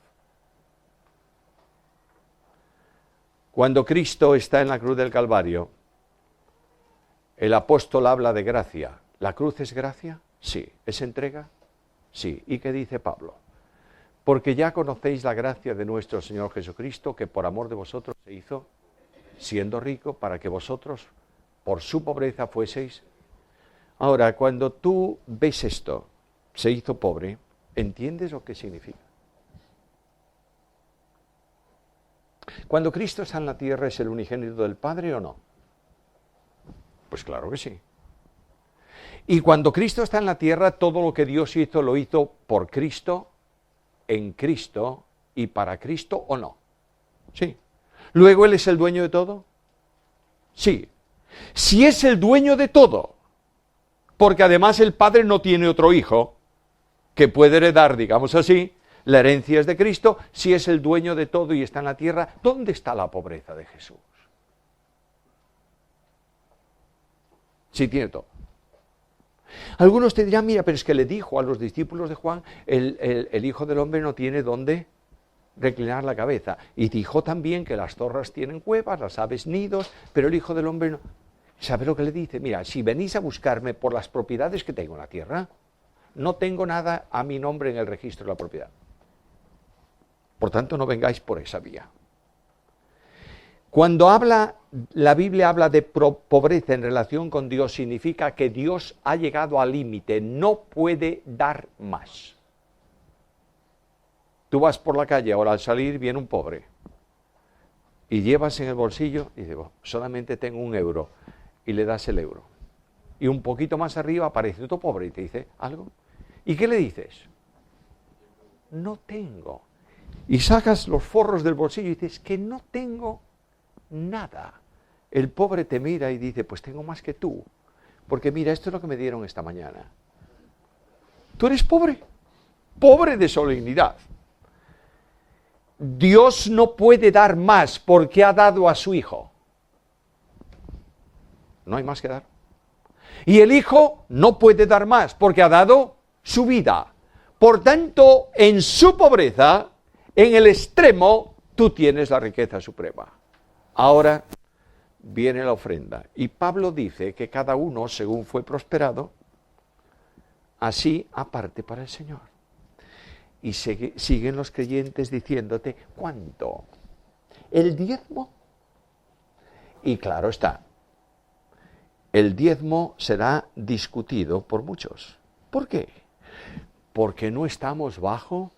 Speaker 1: Cuando Cristo está en la cruz del Calvario, el apóstol habla de gracia. ¿La cruz es gracia? Sí. ¿Es entrega? Sí. ¿Y qué dice Pablo? Porque ya conocéis la gracia de nuestro Señor Jesucristo, que por amor de vosotros se hizo, siendo rico, para que vosotros, por su pobreza, fueseis. Ahora, cuando tú ves esto, se hizo pobre, ¿entiendes lo que significa? Cuando Cristo está en la tierra, ¿es el unigénito del Padre o no? Pues claro que sí. Y cuando Cristo está en la tierra, todo lo que Dios hizo, lo hizo por Cristo, en Cristo y para Cristo, ¿o no? Sí. ¿Luego Él es el dueño de todo? Sí. Si es el dueño de todo, porque además el Padre no tiene otro hijo que puede heredar, digamos así, la herencia es de Cristo, si es el dueño de todo y está en la tierra, ¿dónde está la pobreza de Jesús? Sí tiene todo. Algunos te dirán, mira, pero es que le dijo a los discípulos de Juan, el Hijo del Hombre no tiene dónde reclinar la cabeza. Y dijo también que las zorras tienen cuevas, las aves nidos, pero el Hijo del Hombre no. ¿Sabe lo que le dice? Mira, si venís a buscarme por las propiedades que tengo en la tierra, no tengo nada a mi nombre en el registro de la propiedad. Por tanto, no vengáis por esa vía. Cuando la Biblia habla de pobreza en relación con Dios, significa que Dios ha llegado al límite, no puede dar más. Tú vas por la calle, ahora al salir viene un pobre, y llevas en el bolsillo, y dices, solamente tengo 1 euro, y le das el euro. Y un poquito más arriba aparece otro pobre y te dice, ¿algo? ¿Y qué le dices? No tengo. Y sacas los forros del bolsillo y dices, que no tengo nada. El pobre te mira y dice, pues tengo más que tú, porque mira, esto es lo que me dieron esta mañana. Tú eres pobre, pobre de solemnidad. Dios no puede dar más porque ha dado a su Hijo. No hay más que dar. Y el Hijo no puede dar más porque ha dado su vida. Por tanto, en su pobreza, en el extremo, tú tienes la riqueza suprema. Ahora viene la ofrenda. Y Pablo dice que cada uno, según fue prosperado, así aparte para el Señor. Y siguen los creyentes diciéndote, ¿cuánto? ¿El diezmo? Y claro está, el diezmo será discutido por muchos. ¿Por qué? Porque no estamos bajo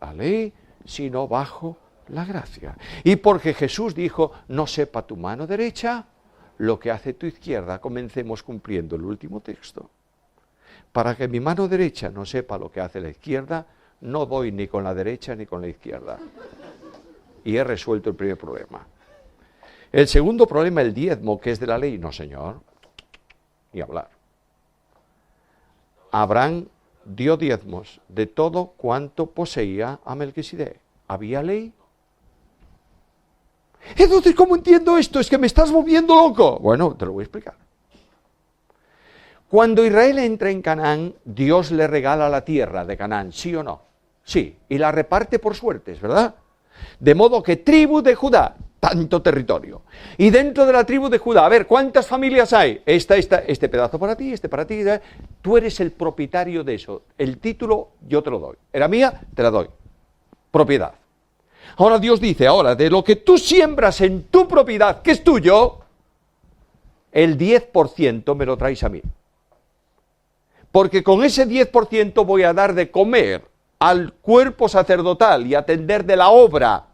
Speaker 1: la ley, sino bajo la gracia. Y porque Jesús dijo, no sepa tu mano derecha lo que hace tu izquierda. Comencemos cumpliendo el último texto. Para que mi mano derecha no sepa lo que hace la izquierda, no doy ni con la derecha ni con la izquierda. Y he resuelto el primer problema. El segundo problema, el diezmo, que es de la ley. No, señor, ni hablar. Abraham dio diezmos de todo cuanto poseía a Melquisedec. ¿Había ley? Entonces, ¿cómo entiendo esto? Es que me estás volviendo loco. Bueno, te lo voy a explicar. Cuando Israel entra en Canaán, Dios le regala la tierra de Canaán, ¿sí o no? Sí, y la reparte por suertes, ¿verdad? De modo que tribu de Judá, tanto territorio. Y dentro de la tribu de Judá, a ver, ¿cuántas familias hay? Este pedazo para ti, este para ti. Tú eres el propietario de eso. El título yo te lo doy. Era mía, te la doy. Propiedad. Ahora Dios dice, ahora, de lo que tú siembras en tu propiedad, que es tuyo, el 10% me lo traes a mí. Porque con ese 10% voy a dar de comer al cuerpo sacerdotal y atender de la obra.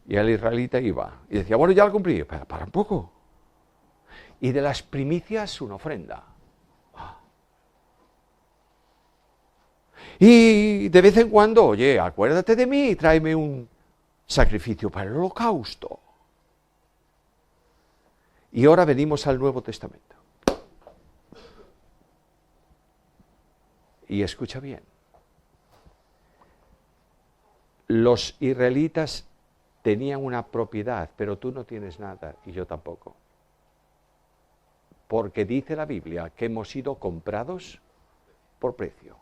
Speaker 1: Y el israelita iba y decía, bueno, ya lo cumplí. Para un poco. Y de las primicias una ofrenda. Y de vez en cuando, oye, acuérdate de mí y tráeme un sacrificio para el holocausto. Y ahora venimos al Nuevo Testamento. Y escucha bien. Los israelitas tenían una propiedad, pero tú no tienes nada y yo tampoco. Porque dice la Biblia que hemos sido comprados por precio.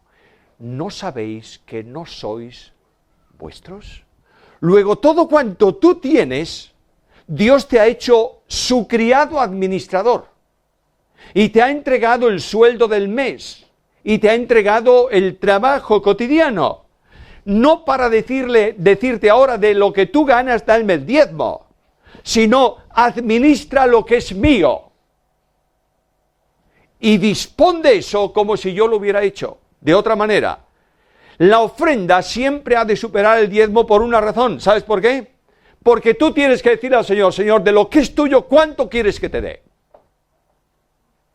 Speaker 1: ¿No sabéis que no sois vuestros? Luego, todo cuanto tú tienes, Dios te ha hecho su criado administrador. y te ha entregado el sueldo del mes y te ha entregado el trabajo cotidiano. No para decirte ahora de lo que tú ganas, dame el diezmo, sino administra lo que es mío. Y dispón de eso como si yo lo hubiera hecho. De otra manera, la ofrenda siempre ha de superar el diezmo por una razón. ¿Sabes por qué? Porque tú tienes que decir al Señor, Señor, de lo que es tuyo, ¿cuánto quieres que te dé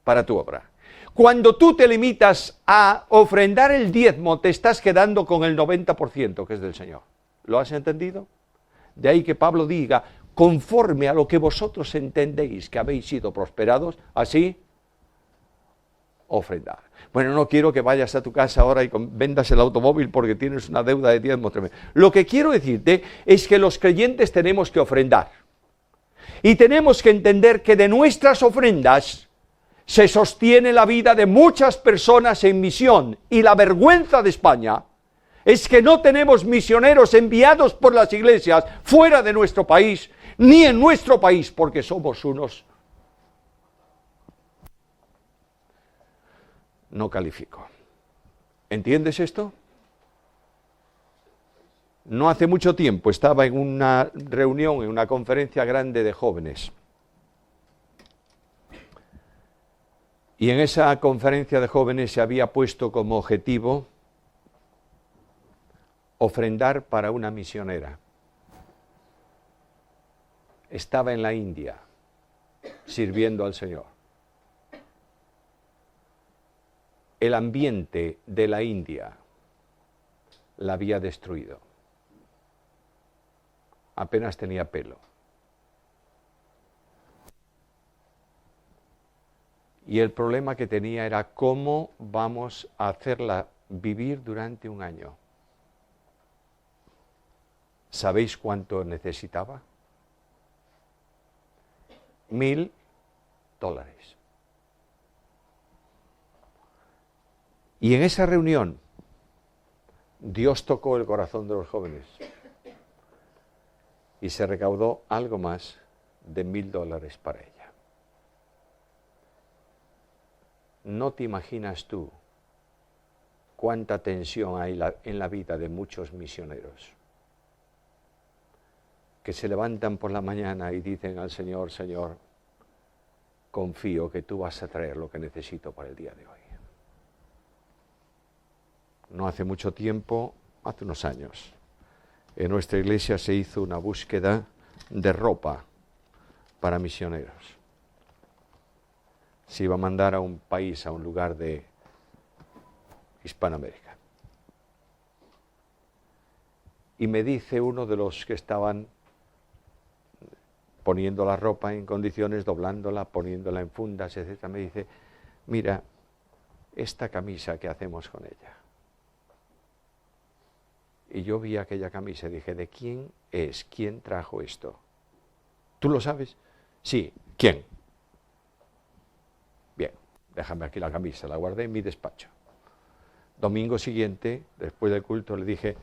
Speaker 1: para tu obra? Cuando tú te limitas a ofrendar el diezmo, te estás quedando con el 90% que es del Señor. ¿Lo has entendido? De ahí que Pablo diga, conforme a lo que vosotros entendéis que habéis sido prosperados, así ofrendar. Bueno, no quiero que vayas a tu casa ahora y vendas el automóvil porque tienes una deuda de diezmo tremenda. Lo que quiero decirte es que los creyentes tenemos que ofrendar. Y tenemos que entender que de nuestras ofrendas se sostiene la vida de muchas personas en misión. Y la vergüenza de España es que no tenemos misioneros enviados por las iglesias fuera de nuestro país, ni en nuestro país, porque somos unos... No califico. ¿Entiendes esto? No hace mucho tiempo estaba en una reunión, en una conferencia grande de jóvenes. Y en esa conferencia de jóvenes se había puesto como objetivo ofrendar para una misionera. Estaba en la India, sirviendo al Señor. El ambiente de la India la había destruido. Apenas tenía pelo. Y el problema que tenía era cómo vamos a hacerla vivir durante un año. ¿Sabéis cuánto necesitaba? $1,000. Y en esa reunión, Dios tocó el corazón de los jóvenes y se recaudó algo más de $1,000 para ella. No te imaginas tú cuánta tensión hay en la vida de muchos misioneros que se levantan por la mañana y dicen al Señor, Señor, confío que tú vas a traer lo que necesito para el día de hoy. No hace mucho tiempo, hace unos años, en nuestra iglesia se hizo una búsqueda de ropa para misioneros. Se iba a mandar a un país, a un lugar de Hispanoamérica. Y me dice uno de los que estaban poniendo la ropa en condiciones, doblándola, poniéndola en fundas, etc., me dice, mira, esta camisa, ¿qué hacemos con ella? Y yo vi aquella camisa y dije, ¿de quién es? ¿Quién trajo esto? ¿Tú lo sabes? Sí. ¿Quién? Bien, déjame aquí la camisa, la guardé en mi despacho. Domingo siguiente, después del culto, le dije,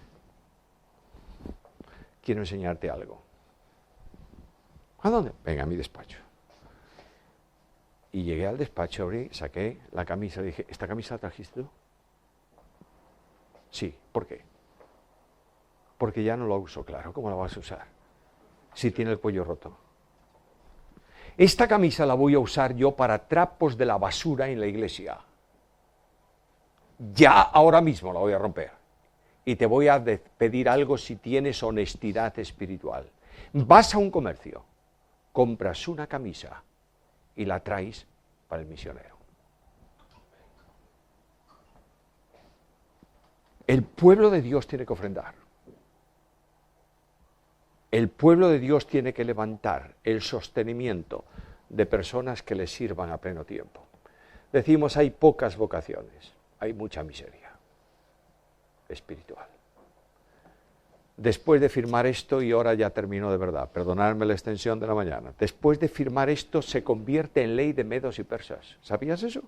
Speaker 1: quiero enseñarte algo. ¿A dónde? Venga, a mi despacho. Y llegué al despacho, abrí, saqué la camisa, le dije, ¿esta camisa la trajiste tú? Sí. ¿Por qué? Porque ya no la uso, claro. ¿Cómo la vas a usar? Si tiene el cuello roto. Esta camisa la voy a usar yo para trapos de la basura en la iglesia. Ya ahora mismo la voy a romper. Y te voy a pedir algo si tienes honestidad espiritual. Vas a un comercio, compras una camisa y la traes para el misionero. El pueblo de Dios tiene que ofrendar. El pueblo de Dios tiene que levantar el sostenimiento de personas que le sirvan a pleno tiempo. Decimos, hay pocas vocaciones, hay mucha miseria espiritual. Después de firmar esto, y ahora ya termino de verdad, perdonadme la extensión de la mañana, después de firmar esto se convierte en ley de medos y persas. ¿Sabías eso?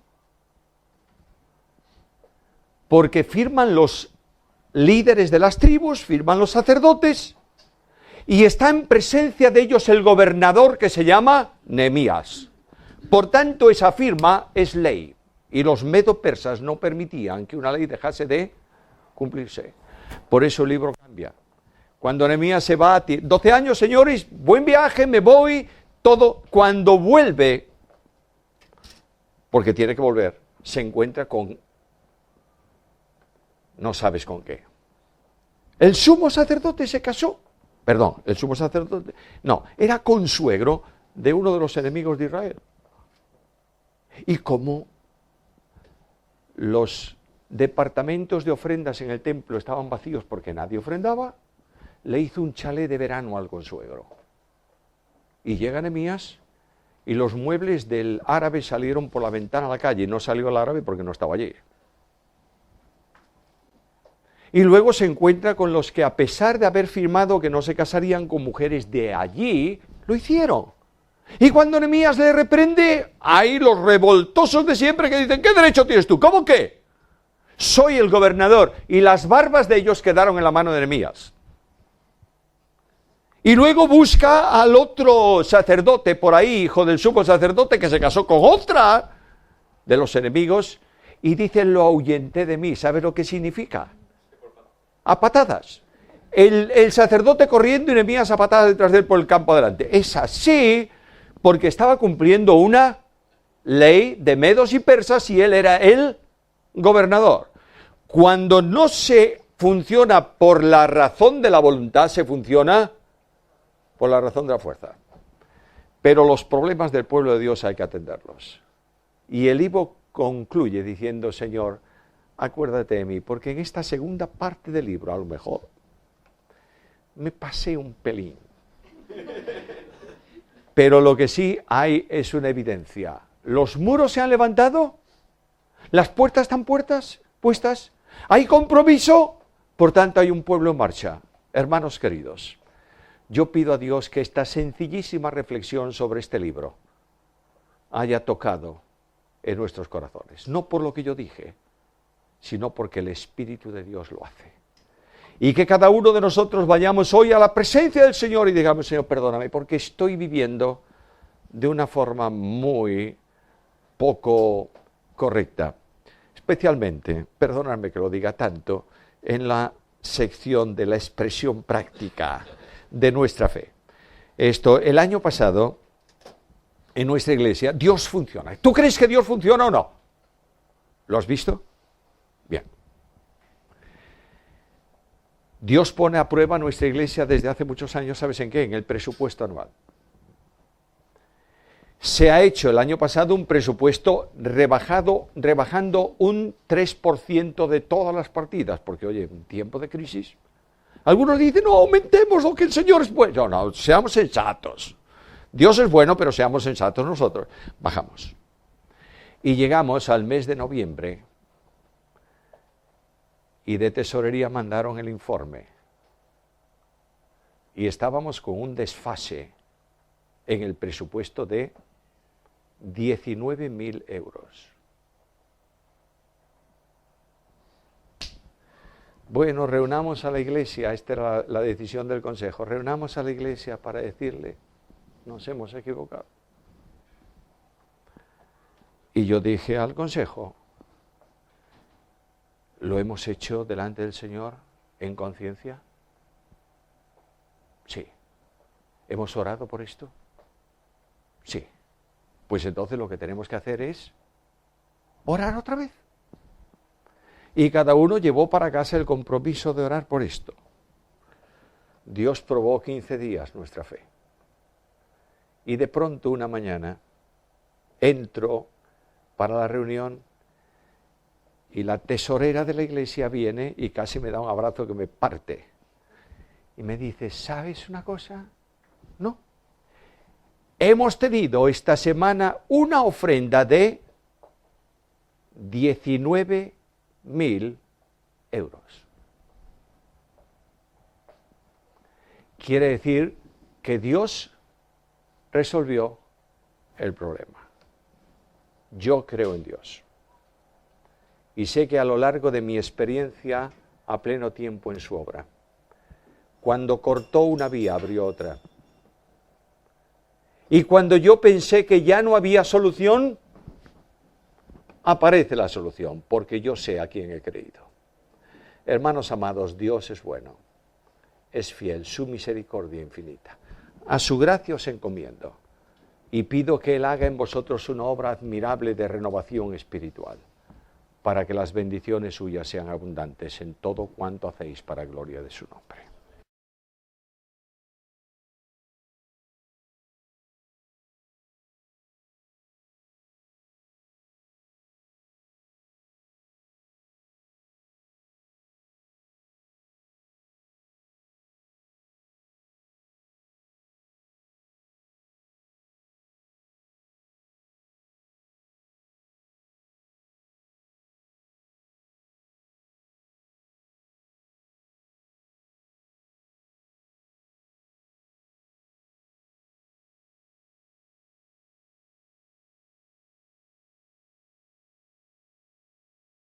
Speaker 1: Porque firman los líderes de las tribus, firman los sacerdotes, y está en presencia de ellos el gobernador que se llama Nehemías. Por tanto, esa firma es ley. Y los medo-persas no permitían que una ley dejase de cumplirse. Por eso el libro cambia. Cuando Nehemías se va, 12 años, señores, buen viaje, me voy, todo. Cuando vuelve, porque tiene que volver, se encuentra con, no sabes con qué. El sumo sacerdote se casó, perdón, el sumo sacerdote, no, era consuegro de uno de los enemigos de Israel. Y como los departamentos de ofrendas en el templo estaban vacíos porque nadie ofrendaba, le hizo un chalet de verano al consuegro. Y llega Nehemías y los muebles del árabe salieron por la ventana a la calle. No salió el árabe porque no estaba allí. Y luego se encuentra con los que, a pesar de haber firmado que no se casarían con mujeres de allí, lo hicieron. Y cuando Nehemías le reprende, hay los revoltosos de siempre que dicen, ¿qué derecho tienes tú? ¿Cómo qué? Soy el gobernador. Y las barbas de ellos quedaron en la mano de Nehemías. Y luego busca al otro sacerdote por ahí, hijo del sumo sacerdote, que se casó con otra de los enemigos, y dice, lo ahuyenté de mí. ¿Sabe lo que significa? A patadas. El sacerdote corriendo y Nehemías a patadas detrás de él por el campo adelante. Es así porque estaba cumpliendo una ley de medos y persas y él era el gobernador. Cuando no se funciona por la razón de la voluntad, se funciona por la razón de la fuerza. Pero los problemas del pueblo de Dios hay que atenderlos. Y el libro concluye diciendo, Señor, acuérdate de mí, porque en esta segunda parte del libro, a lo mejor, me pasé un pelín. Pero lo que sí hay es una evidencia. Los muros se han levantado, las puertas están puestas, hay compromiso, por tanto hay un pueblo en marcha. Hermanos queridos, yo pido a Dios que esta sencillísima reflexión sobre este libro haya tocado en nuestros corazones. No por lo que yo dije, sino porque el Espíritu de Dios lo hace. Y que cada uno de nosotros vayamos hoy a la presencia del Señor y digamos, Señor, perdóname, porque estoy viviendo de una forma muy poco correcta. Especialmente, perdóname que lo diga tanto, en la sección de la expresión práctica de nuestra fe. El año pasado, en nuestra iglesia, Dios funciona. ¿Tú crees que Dios funciona o no? ¿Lo has visto? Bien. Dios pone a prueba nuestra iglesia desde hace muchos años, ¿sabes en qué? En el presupuesto anual. Se ha hecho el año pasado un presupuesto rebajando un 3% de todas las partidas, porque oye, en tiempo de crisis, algunos dicen, no, aumentemos lo que el Señor es bueno. No, seamos sensatos. Dios es bueno, pero seamos sensatos nosotros. Bajamos. Y llegamos al mes de noviembre, y de tesorería mandaron el informe. Y estábamos con un desfase en el presupuesto de 19.000 euros. Bueno, reunamos a la iglesia, esta era la decisión del consejo, reunamos a la iglesia para decirle, nos hemos equivocado. Y yo dije al consejo, ¿lo hemos hecho delante del Señor en conciencia? Sí. ¿Hemos orado por esto? Sí. Pues entonces lo que tenemos que hacer es orar otra vez. Y cada uno llevó para casa el compromiso de orar por esto. Dios probó 15 días nuestra fe. Y de pronto una mañana entro para la reunión y la tesorera de la iglesia viene y casi me da un abrazo que me parte. Y me dice, ¿sabes una cosa? No. Hemos tenido esta semana una ofrenda de 19.000 euros. Quiere decir que Dios resolvió el problema. Yo creo en Dios. Y sé que a lo largo de mi experiencia, a pleno tiempo en su obra, cuando cortó una vía, abrió otra. Y cuando yo pensé que ya no había solución, aparece la solución, porque yo sé a quién he creído. Hermanos amados, Dios es bueno, es fiel, su misericordia infinita. A su gracia os encomiendo y pido que Él haga en vosotros una obra admirable de renovación espiritual, para que las bendiciones suyas sean abundantes en todo cuanto hacéis para gloria de su nombre.